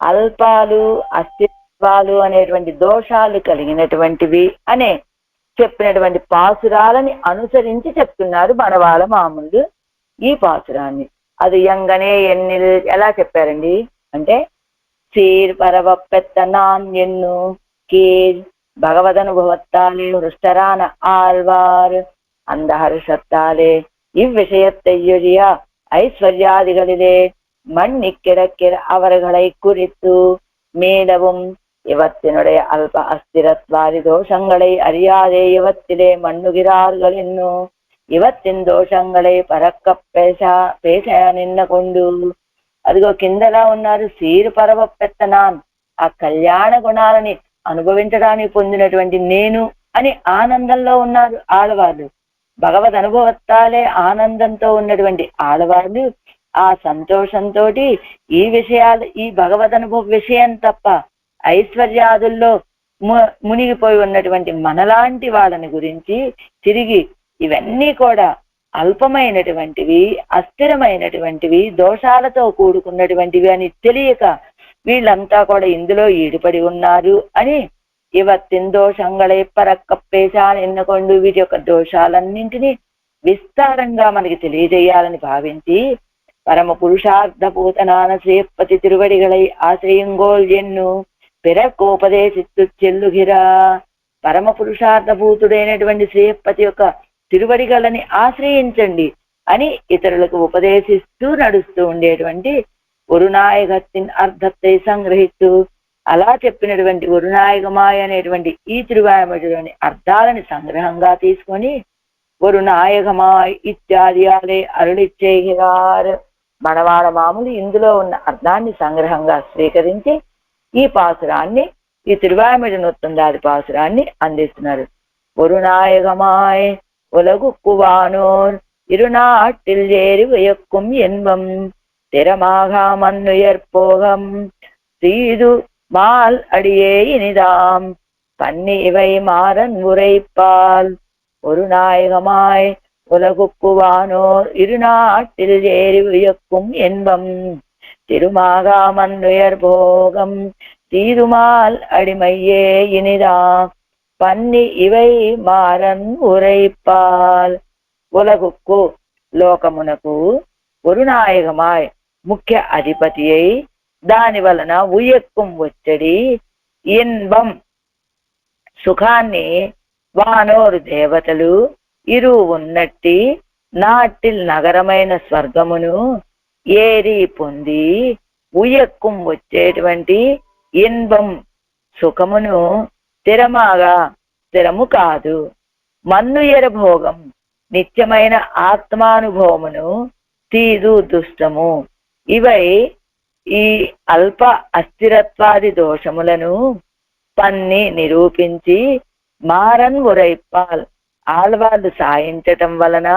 అల్పాలు అస్థిత్వాలు అనేటువంటి దోషాలు కలిగినటువంటివి అనే చెప్పినటువంటి పాసురాలని అనుసరించి చెప్తున్నారు మనవాళ్ళ మామూలు ఈ పాసురాన్ని. అది యంగనే ఎన్నిల్ ఎలా చెప్పారండి అంటే, சீர் பரவ பெத்த நான் என்னு கீழ் பகவதனுபவத்தாலே ஹிருஷ்டரான ஆழ்வார் அந்த ஹர்ஷத்தாலே இவ்விஷயத்தையொழிய ஐஸ்வர்யாதிகளிலே மண்ணி கிடக்கிற அவர்களை குறித்து மீளவும் இவத்தினுடைய அல்ப அஸ்திரத்வாதி தோஷங்களை அறியாதே இவத்திலே மண்ணுகிறார்கள் என்னும் ఇవత్తిన్ దోషంగళే పరక్క పేష నిన్న కొండు. అదిగో కిందలా ఉన్నారు సీరు పరవ పెత్తనాన్, ఆ కళ్యాణ గుణాలని అనుభవించడానికి పొందినటువంటి నేను అని ఆనందంలో ఉన్నారు ఆడవాళ్ళు. భగవద్ అనుభవత్తాలే ఆనందంతో ఉన్నటువంటి ఆడవాళ్ళు ఆ సంతోషంతో ఈ విషయాలు, ఈ భగవద్ అనుభవ విషయం తప్ప ఐశ్వర్యాదుల్లో మునిగిపోయి ఉన్నటువంటి మనలాంటి వాళ్ళని గురించి తిరిగి ఇవన్నీ కూడా అల్పమైనటువంటివి, అస్థిరమైనటువంటివి, దోషాలతో కూడుకున్నటువంటివి అని తెలియక వీళ్ళంతా కూడా ఇందులో ఈడుపడి ఉన్నారు అని ಇವತ್ತಿನ దోషంಗಳೇ పరక్కప్పేశాలు ఎన్నకొండు వీటి యొక్క దోషాలన్నింటినీ విస్తారంగా మనకి తెలియజేయాలని భావించి పరమ పురుషార్థ పూతనాన శ్రీపతి తిరువడిகளை ఆశ్రయంగోల్ ఎన్ను పిరకోపదేశిస్తు చెల్లుగిరా. పరమ పురుషార్థ భూతుడైనటువంటి శ్రీపతి యొక్క తిరువడిగలని ఆశ్రయించండి అని ఇతరులకు ఉపదేశిస్తూ నడుస్తూ ఉండేటువంటి గురునాయకత్తిన్ అర్థத்தை సంగ్రహిస్తూ అలా చెప్పినటువంటి గురునాయకమాయ అనేటువంటి ఈ తిరువాయమడిలోని అర్థాలని సంగ్రహంగా తీసుకొని గురునాయకమాయ్ ఇత్యాదియాలే అరుళిచ్చేగిరారు. మనవాడ మామూలు ఇందులో ఉన్న అర్థాన్ని సంగ్రహంగా స్వీకరించి ఈ పాసురాన్ని, ఈ తిరువాయమడి నొత్తుందాది పాసురాన్ని అందిస్తున్నారు. గురునాయకమాయ్ உலகுக்குவானோர் இருநாட்டில் ஏறி உயக்கும் என்பம் திறமாகாமன்னுயர்போகம் தீது மால் அடியே இனிதாம் பன்னி இவை மாறன் உரைப்பால். ஒரு நாயகமாய் உலகுக்குவானோர் இருநாட்டில் ஏறி உயக்கும் என்பம் திருமாகாமன்னுயர்போகம் தீதுமால் அடிமையே இனிதாம் పన్ని ఇవై మారన్ ఉరైపాల్. ఉలగుక్కు లోకమునకు గురునాయకమాయ్ ముఖ్య అధిపతి అయి దాని వలన ఉయ్యక్కుం వచ్చడి ఇన్బం సుఖాన్ని వానోరు దేవతలు ఇరు ఉన్నట్టి నాటిల్ నగరమైన స్వర్గమును ఏరి పొంది ఉయ్యక్కుం వచ్చేటువంటి ఇన్బం సుఖమును స్థిరమాగా స్థిరము కాదు. మన్ను ఎరభోగం నిత్యమైన ఆత్మానుభవమును తీదు దుష్టము. ఇవై ఈ అల్ప అస్థిరత్వాది దోషములను పన్ని నిరూపించి మారన్ ఉరైపాల్ ఆళ్వాళ్ళు సాయించటం వలన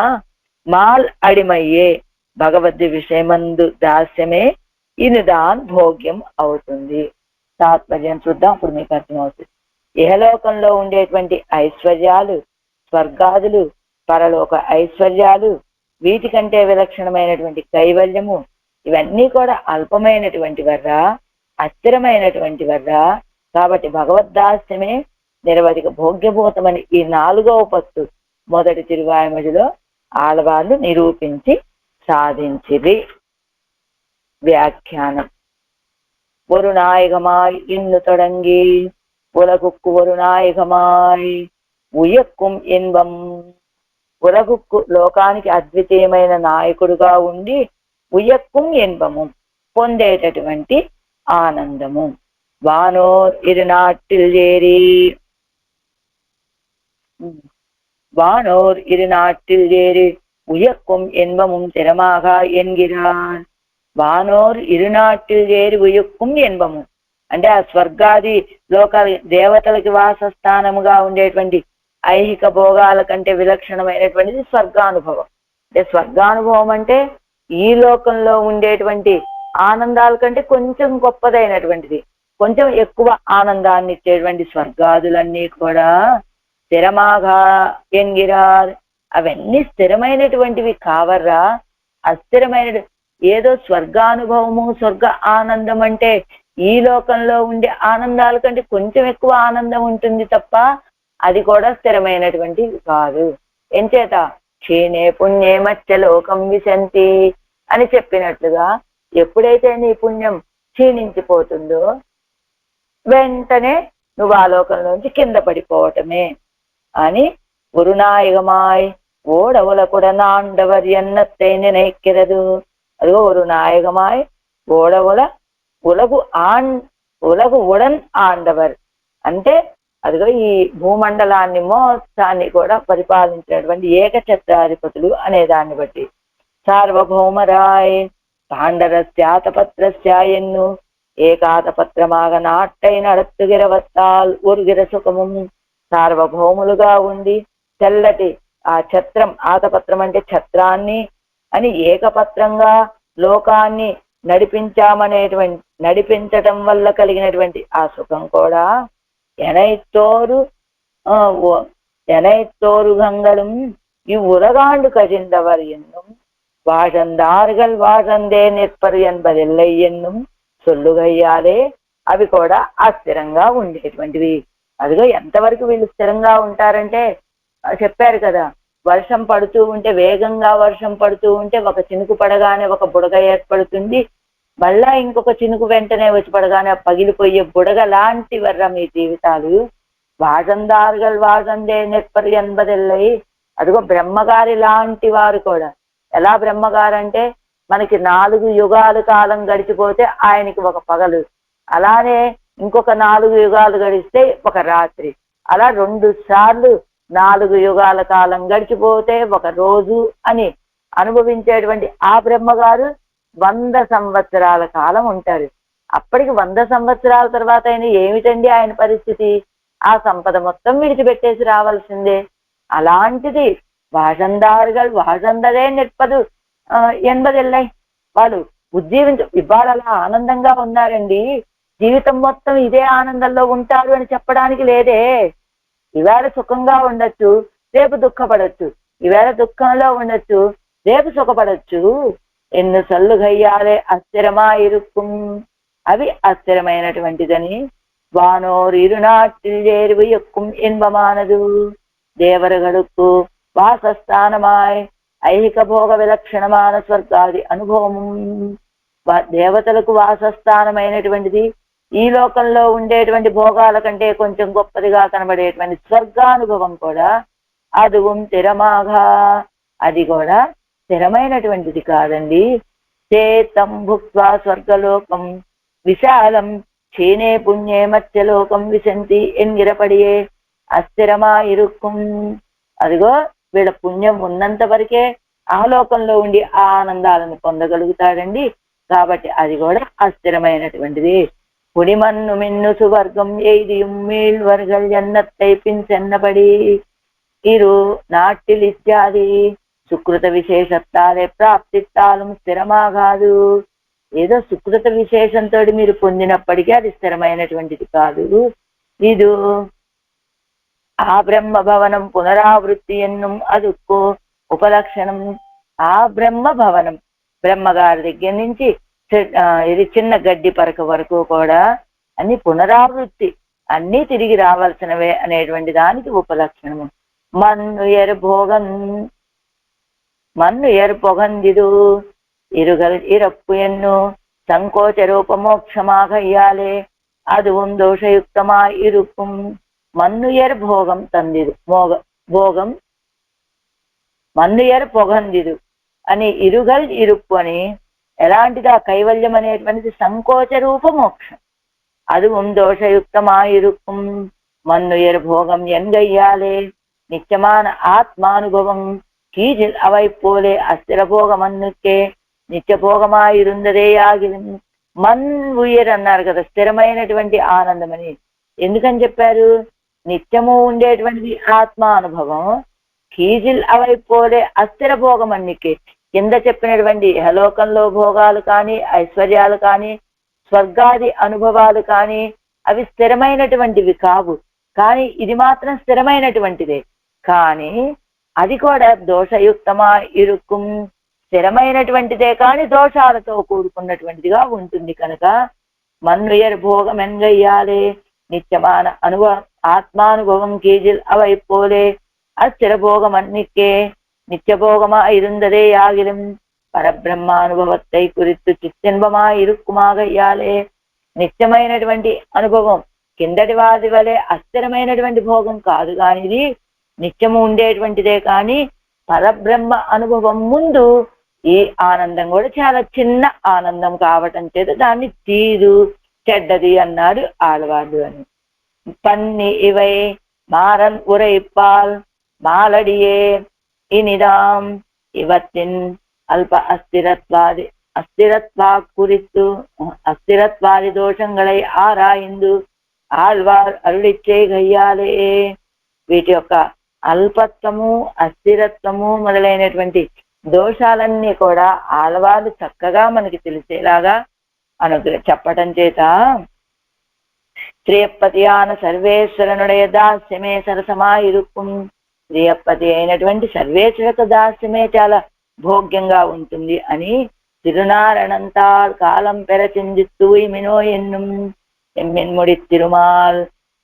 మాల్ అడిమయ్యే భగవద్ విషయమందు దాస్యమే ఇనుదాన్ భోగ్యం అవుతుంది. తాత్పర్యం చూద్దాం, అప్పుడు మీకు అర్థమవుతుంది. ఇహలోకంలో ఉండేటువంటి ఐశ్వర్యాలు, స్వర్గాదులు, పరలోక ఐశ్వర్యాలు, వీటికంటే విలక్షణమైనటువంటి కైవల్యము, ఇవన్నీ కూడా అల్పమైనటువంటి వర్రా, అస్థిరమైనటువంటి వర్రా. కాబట్టి భగవద్దాస్యమే నిరవధిక భోగ్యభూతమని ఈ 4వ పత్తు మొదటి తిరువాయమడిలో ఆళ్వాళ్ళు నిరూపించి సాధించిది. వ్యాఖ్యానం. ஒரு நாயகமாய் இன்னு தொடங்கி உலகுக்கு ஒரு நாయకమాయ్ ఉయ్యక్కుం ఇన్బం. ఉలగుక్కు లోకానికి అద్వితీయమైన నాయకుడుగా ఉండి ఉయ్యక్కుం ఇన్బము పొందేటటువంటి ఆనందము. వానోర్ ఇరునాటిల్ ఏరి வானோர் இரு நாட்டில் ஏறி உயக்கும் என்பமும் திறமாக என்கிறான். వానోర్ ఇరునాటిల్ ఏరి ఉయ్యక్కుం ఎన్బము అంటే ఆ స్వర్గాది లోకాల దేవతలకి వాసస్థానముగా ఉండేటువంటి ఐహిక భోగాల కంటే విలక్షణమైనటువంటిది స్వర్గానుభవం. అంటే స్వర్గానుభవం అంటే ఈ లోకంలో ఉండేటువంటి ఆనందాల కంటే కొంచెం గొప్పదైనటువంటిది, కొంచెం ఎక్కువ ఆనందాన్ని ఇచ్చేటువంటి స్వర్గాదులన్నీ కూడా స్థిరమాగా ఎంగిరార్. అవన్నీ స్థిరమైనటువంటివి కావర్రా, అస్థిరమైన ఏదో స్వర్గానుభవము, స్వర్గ ఆనందం అంటే ఈ లోకంలో ఉండే ఆనందాల కంటే కొంచెం ఎక్కువ ఆనందం ఉంటుంది తప్ప అది కూడా స్థిరమైనటువంటిది కాదు. ఎంచేత క్షీణే పుణ్యే మత్స్య లోకం విశంతి అని చెప్పినట్లుగా ఎప్పుడైతే నీ పుణ్యం క్షీణించిపోతుందో వెంటనే నువ్వు ఆ లోకంలోంచి కింద పడిపోవటమే అని గురునాయకమాయ్ ఓడవుల కూడా నాండవర్ ఎన్నత్తై నిனைக்கிறது. అదిగో ஒரு நாயகமாய் ఓడవుల ఉలగు ఉడన్ ఆండవర్ అంటే అదిగో ఈ భూమండలాన్ని మొత్తాన్ని కూడా పరిపాలించినటువంటి ఏకఛత్రాధిపతులు అనే దాన్ని బట్టి సార్వభౌమరాయ్ పాండరస్యాతపత్రస్య ఎన్ను ఏకాతపత్రమాగ నాట్టై నడత్తుగిరవత్తాల్ ఒరుగిర సుఖము. సార్వభౌములుగా ఉండి తెల్లటి ఆ ఛత్రం, ఆతపత్రం అంటే ఛత్రాన్ని అని ఏకపత్రంగా లోకాన్ని నడిపించటం వల్ల కలిగినటువంటి ఆ సుఖం కూడా எனைத்தோருகங்களும் இவ்வுலகாண்டு கழிந்தவர் என்னும் வாழந்தார்கள் வாழந்தே நிற்பர் என்பதில்லை என்னும் సొల్లుగయ్యాలే అవి కూడా అస్థిరంగా ఉండేటువంటివి. అదిగో ఎంతవరకు వీళ్ళు స్థిరంగా ఉంటారంటే చెప్పారు కదా, వర్షం పడుతూ ఉంటే, వేగంగా వర్షం పడుతూ ఉంటే ఒక చినుకు పడగానే ఒక బుడగ ఏర్పడుతుంది, మళ్ళా ఇంకొక చినుకు వెంటనే వచ్చి పడగానే పగిలిపోయే బుడగ లాంటి వర్ర మీ జీవితాలు. వాజందారుగల్ వాజందే నెప్పరు ఎనబదెల్లై. అదిగో బ్రహ్మగారి లాంటి వారు కూడా. ఎలా బ్రహ్మగారంటే మనకి 4 యుగాల కాలం గడిచిపోతే ఆయనకి ఒక పగలు, అలానే ఇంకొక 4 యుగాలు గడిస్తే ఒక రాత్రి, అలా 2 సార్లు 4 యుగాల కాలం గడిచిపోతే ఒక రోజు అని అనుభవించేటువంటి ఆ బ్రహ్మగారు 100 సంవత్సరాల కాలం ఉంటారు. అప్పటికి 100 సంవత్సరాల తర్వాత అయినా ఏమిటండి ఆయన పరిస్థితి? ఆ సంపద మొత్తం విడిచిపెట్టేసి రావాల్సిందే. అలాంటిది వాజందారుగల్ వాజందరే నిற்பదు ఎనబదెల్లై. వాళ్ళు ఇవాళ అలా ఆనందంగా ఉన్నారండి, జీవితం మొత్తం ఇదే ఆనందంలో ఉంటారు అని చెప్పడానికి లేదే. ఈవేళ సుఖంగా ఉండొచ్చు, రేపు దుఃఖపడచ్చు, ఈవేళ దుఃఖంలో ఉండొచ్చు, రేపు సుఖపడచ్చు. ఎన్ను సల్లుగయ్యాలే అస్థిరమా ఇరుక్కుం. అవి అస్థిరమైనటువంటిదని. వానోర్ ഇരുനാട്ടിൽ ചേരുവ എക്കും ഇൻപമാനതു. దేవరగడుకు వాసస్థానమాయ్ ఐహిక భోగ విలక్షణమాన స్వర్గాది అనుభవము. దేవతలకు వాసస్థానమైనటువంటిది, ఈ లోకంలో ఉండేటువంటి భోగాల కంటే కొంచెం గొప్పదిగా కనబడేటువంటి స్వర్గానుభవం కూడా అదుగుం స్థిరమాగా, అది కూడా స్థిరమైనటువంటిది కాదండి. చేతం భుక్త్వా స్వర్గలోకం విశాలం క్షీణే పుణ్యే మత్స్యలోకం విశంతి ఎన్గిరపడియే అస్థిరమా ఇరుక్కుం. అదిగో వీళ్ళ పుణ్యం ఉన్నంత వరకే ఆ లోకంలో ఉండి ఆ ఆనందాలను పొందగలుగుతాడండి. కాబట్టి అది కూడా అస్థిరమైనటువంటిది. పుడిమన్ను మిన్ను సువర్గం ఎయిదిயும் మీళ్వర్గల్ జన్నత్తై పిన్సెన్నపడి ఇరు నాట్టిల్ ఇత్యాది సుకృత విశేషత్తాలే ప్రాప్తిత్తాలం స్థిరమాగాదు. ఏదో సుకృత విశేషంతో మీరు పొందినప్పటికీ అది స్థిరమైనటువంటిది కాదు. ఇది ఆ బ్రహ్మ భవనం పునరావృత్తి ఎన్నుం అదుక్కో ఉపలక్షణం. ఆ బ్రహ్మ భవనం, బ్రహ్మగారి దగ్గర నుంచి ఇది చిన్న గడ్డి పరక వరకు కూడా అన్ని పునరావృత్తి, అన్నీ తిరిగి రావాల్సినవే అనేటువంటి దానికి ఉపలక్షణము. మన్ను ఎరు పొగందిదు ఇరుగల్ ఇరప్పు ఎన్ను సంకోచ రూపమోక్షమాగయ్యాలే அதுவும் దోషయుక్తమా ఇరుక్కుం. మన్నుయర్ భోగం తందిదు భోగం మన్నుయర్ పొగందిదు అని ఇరుగల్ ఇరుప్పు అని. ఎలాంటిది ఆ కైవల్యం అనేటువంటిది సంకోచ రూప మోక్షం. அதுவும் దోషయుక్తమా ఇరుక్కుం. మన్నుయర్ భోగం ఎన్గయ్యాలే నిత్యమాన ఆత్మానుభవం కీజిల్ అవైపోలే అస్థిర భోగమన్నుకే నిత్యభోగమాయిరుందరే ఆగిలి. మన్ ఉయ్యర్ అన్నారు కదా, స్థిరమైనటువంటి ఆనందం అని. ఎందుకని చెప్పారు? నిత్యము ఉండేటువంటి ఆత్మానుభవం కీజిల్ అవైపోలే అస్థిర భోగం అన్నికే. కింద చెప్పినటువంటి ఇహలోకంలో భోగాలు కానీ, ఐశ్వర్యాలు కానీ, స్వర్గాది అనుభవాలు కానీ అవి స్థిరమైనటువంటివి కావు. కానీ ఇది మాత్రం స్థిరమైనటువంటిదే. కానీ అది కూడా దోషయుక్తమా ఇరుక్కుం, స్థిరమైనటువంటిదే కానీ దోషాలతో కూడుకున్నటువంటిదిగా ఉంటుంది. కనుక మన్నుయర్ భోగం ఎన్గయ్యాలే నిత్యమాన ఆత్మానుభవం కీజిల్ అవైపోలే అస్థిర భోగం అన్నికే నిత్యభోగమా ఇరుందదే యాగిలం. పరబ్రహ్మానుభవత్తై కురిత్తు చిత్తిన్బమా ఇరుక్కుమాగయ్యాలే. నిత్యమైనటువంటి అనుభవం కిందటి వాది వలె అస్థిరమైనటువంటి భోగం కాదు, కానీ ఇది నిత్యము ఉండేటువంటిదే. కానీ పరబ్రహ్మ అనుభవం ముందు ఈ ఆనందం కూడా చాలా చిన్న ఆనందం కావటం చేత దాన్ని తీరు చెడ్డది అన్నాడు ఆడవాళ్ళు అని. పన్ని ఇవై మారన్ ఉరైపాల్ మాలడియే ఇనిదాం ఇవత్తిన్ అల్ప அஸ்திரத்வாதி దోషங்களை ఆరాయిందు ఆళ్వార్ అరుడిచ్చే గయ్యాలే. వీటి యొక్క అల్పత్వము, అస్థిరత్వము మొదలైనటువంటి దోషాలన్నీ కూడా ఆళ్వార్లు చక్కగా మనకి తెలిసేలాగా చెప్పటం చేత శ్రీయప్పతియాన సర్వేశ్వరనుடைய దాస్యమే సరసమా ఇరుక్కుం. శ్రీయప్పతి అయినటువంటి సర్వేశ్వరకు దాస్యమే చాలా భోగ్యంగా ఉంటుంది అని திருநாரணந்தால் காலம் பெற செஞ்சு தூய்மினோ என்னும் எம்மின்முடி திருமால்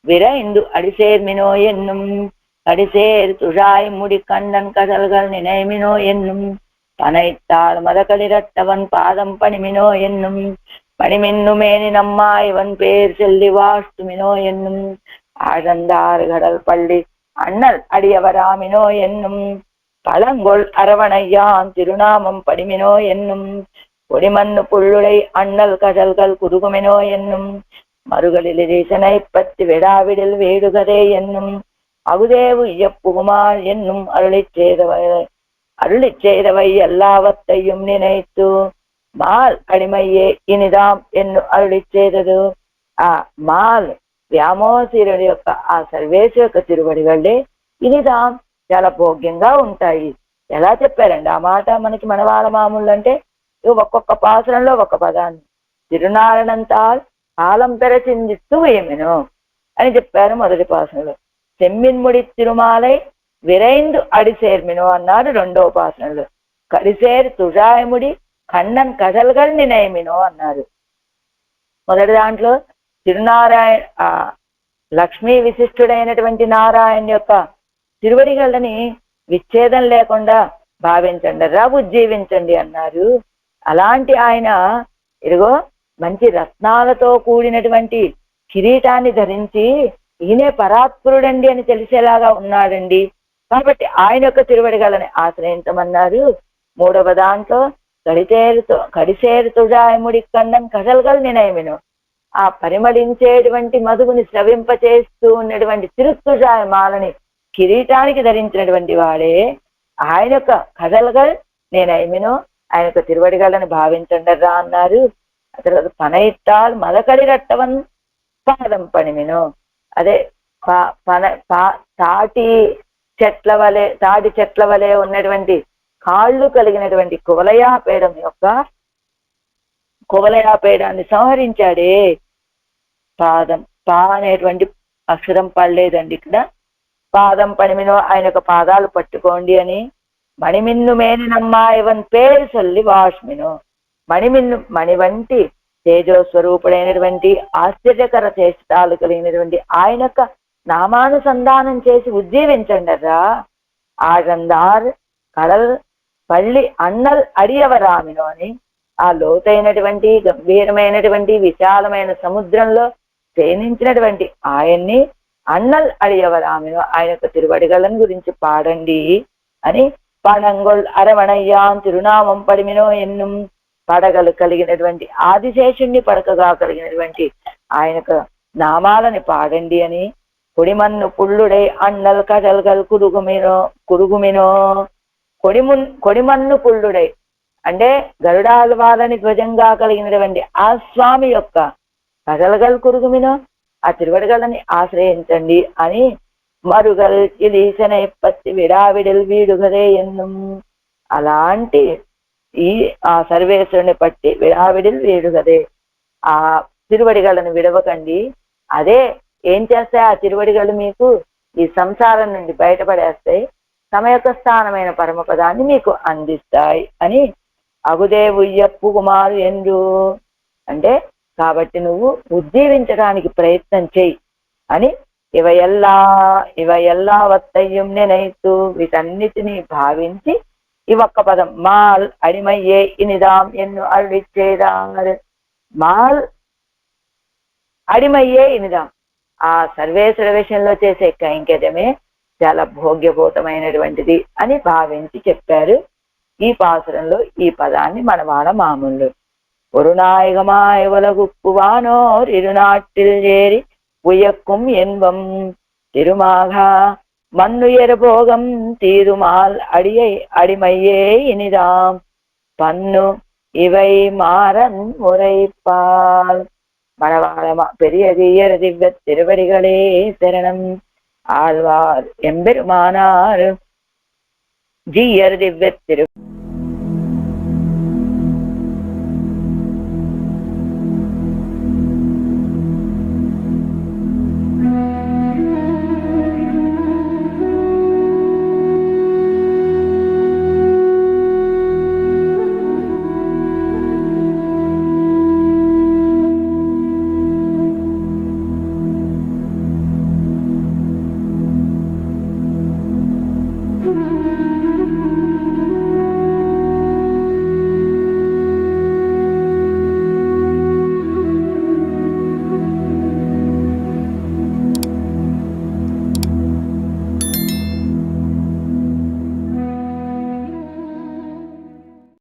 விரைந்து அடிசேர்மினோ என்னும் அடிசேர் துழாய் முடி கண்ணன் கதல்கள் நினைமினோ என்னும் பனைத்தாள் மதகளிரட்டவன் பாதம் பணிமினோ என்னும் பணிமின்னுமேனி நம்மா இவன் பேர் செல்லி வாஷ்டுமினோ என்னும் ஆழந்தார் கடல் பள்ளி அண்ணல் அடியவராமினோ என்னும் பழங்கொள் அரவணையான் திருநாமம் படிமினோ என்னும் கொடிமண்ணு புள்ளுடை அண்ணல் கடல்கள் குறுகுமினோ என்னும் மறுகளில் ஈசனை பத்தி விடாவிடில் வேடுகதே என்னும் அகுதேவு இயப்புகுமார் என்னும் அருளிச் செய்தவை எல்லாவற்றையும் நினைத்து மால் அடிமையே ఇనిదాం ఎన్ను అరుళి చేదదు. ఆ మాల్ వ్యామోసీరుడి యొక్క ఆ సర్వేశ్వర యొక్క తిరువడిగళ్ళే ఇనిదాం చాలా భోగ్యంగా ఉంటాయి. ఎలా చెప్పారండి ఆ మాట మనకి మనవాళ్ళ మామూలు అంటే ఒక్కొక్క పాసరంలో ఒక పదాన్ని తిరునారణంతాల్ కాలం పెరచిందిస్తూ ఏమినో అని చెప్పారు మొదటి పాసనలో. సెమ్మిన్ముడి తిరుమాలై విరైందు అడిసేర్మినో అన్నారు రెండవ పాసనలో. కడిసేరు తుజాయముడి కన్నన్ కథలుగా నినయమినో అన్నారు. మొదటి దాంట్లో తిరునారాయణ లక్ష్మీ విశిష్టుడైనటువంటి నారాయణ యొక్క తిరువడిగళ్ళని విచ్ఛేదం లేకుండా భావించండి రా ఉజ్జీవించండి అన్నారు. అలాంటి ఆయన ఇదిగో మంచి రత్నాలతో కూడినటువంటి కిరీటాన్ని ధరించి ఈయనే పరాత్పురుడండి అని తెలిసేలాగా ఉన్నాడండి. కాబట్టి ఆయన యొక్క తిరువడిగళ్ళని ఆశ్రయించమన్నారు. మూడవ దాంట్లో కడిసేరుతుడాయముడి కన్నం కథలుగల్ నినయమిను ఆ పరిమళించేటువంటి మధువుని స్రవింపచేస్తూ ఉన్నటువంటి తిరుత్తుజాయ మాలని కిరీటానికి ధరించినటువంటి వాడే ఆయన యొక్క కథలుగల్ నేనయమిను ఆయన యొక్క తిరువడిగళ్ళని భావించండర్రా అన్నారు. ఆ తర్వాత పనయిత్తాల్ మదకడిరట్టవన్ పాదం పనిమిను అదే తాటి చెట్ల వలె ఉన్నటువంటి కాళ్ళు కలిగినటువంటి కువలయాపేడాన్ని సంహరించాడే. పాదం అనేటువంటి అక్షరం పడలేదండి ఇక్కడ. పాదం పనిమినో ఆయన యొక్క పాదాలు పట్టుకోండి అని. మణిమిన్ను మేనినమ్మాయవన్ పేరు సొల్లి వాష్మిను మణి వంటి తేజోస్వరూపుడైనటువంటి ఆశ్చర్యకర చేష్టాలు కలిగినటువంటి ఆయన యొక్క నామానుసంధానం చేసి ఉజ్జీవించండర్రా. ఆగందార్ కడల్ పల్లి అన్నల్ అడియవరామిను అని ఆ లోతైనటువంటి గంభీరమైనటువంటి విశాలమైన సముద్రంలో శయనించినటువంటి ఆయన్ని అన్నల్ అడియవరామిను ఆయన యొక్క తిరువడిగళ్ళని గురించి పాడండి అని. పడంగొల్ అరవణయ్యాన్ తిరునామం పడిమినో ఎన్నుం పడగలు కలిగినటువంటి ఆదిశేషుణ్ణి పడకగా కలిగినటువంటి ఆయన యొక్క నామాలని పాడండి అని. కొడిమన్ను పుల్లుడై అన్నల్ కడల్గల్ కురుగుమినో కొడిమన్ను పుల్లుడై అంటే గరుడాల్వాలని ధ్వజంగా కలిగినటువంటి ఆ స్వామి యొక్క కదలగల్ కురుగుమినో ఆ తిరువడిగళ్ళని ఆశ్రయించండి అని. మరుగల్ ఇలీసనై పత్తి విడావిడిల్ వీడుగదే ఎన్నుం అలాంటి ఆ సర్వేశ్వరుని పట్టి విడావిడిల్ వీడుగదే ఆ తిరువడిగళ్ళని విడవకండి. అదే ఏం చేస్తాయి ఆ తిరువడిగళ్ళు మీకు ఈ సంసారం నుండి బయటపడేస్తాయి, తమ యొక్క స్థానమైన పరమపదాన్ని మీకు అందిస్తాయి అని. అగుదేవు ఇయ్యప్పు కుమారు ఎందు అంటే కాబట్టి నువ్వు ఉజ్జీవించడానికి ప్రయత్నం చెయ్యి అని. ఇవ ఎల్లా వత్తయ్యం నేనైతూ వీటన్నిటినీ భావించి ఈ ఒక్క పదం మాల్ అడిమయ్యే ఇనిదాం ఎన్ను అరుళిచ్చేదార్. మాల్ అడిమయ్యే ఇనిదాం ఆ సర్వేశ్వర విషయంలో చేసే కైంకర్యమే చాలా భోగ్యభూతమైనటువంటిది అని భావించి చెప్పారు. ఈ పాసురంలో ఈ పదాన్ని మనవాడ మామూలు. ఒరునాయగమాయ ఉలగుప్పువానోర్ ఇరునాటిల్ చేరి ఉయక్కుం ఎన్వం తిరుమాఘా మన్ను ఎరభోగం తీరుమాల్ అడిమయ్యే ఇనిదాం పన్ను ఇవై మారన్ మురైపాల్. மணவாள பெரியதீயர் திவ்ய திருவடிகளே சரணம். ஆழ்வார் எம்பெருமானார் ஜீயர் திவ்ய திரு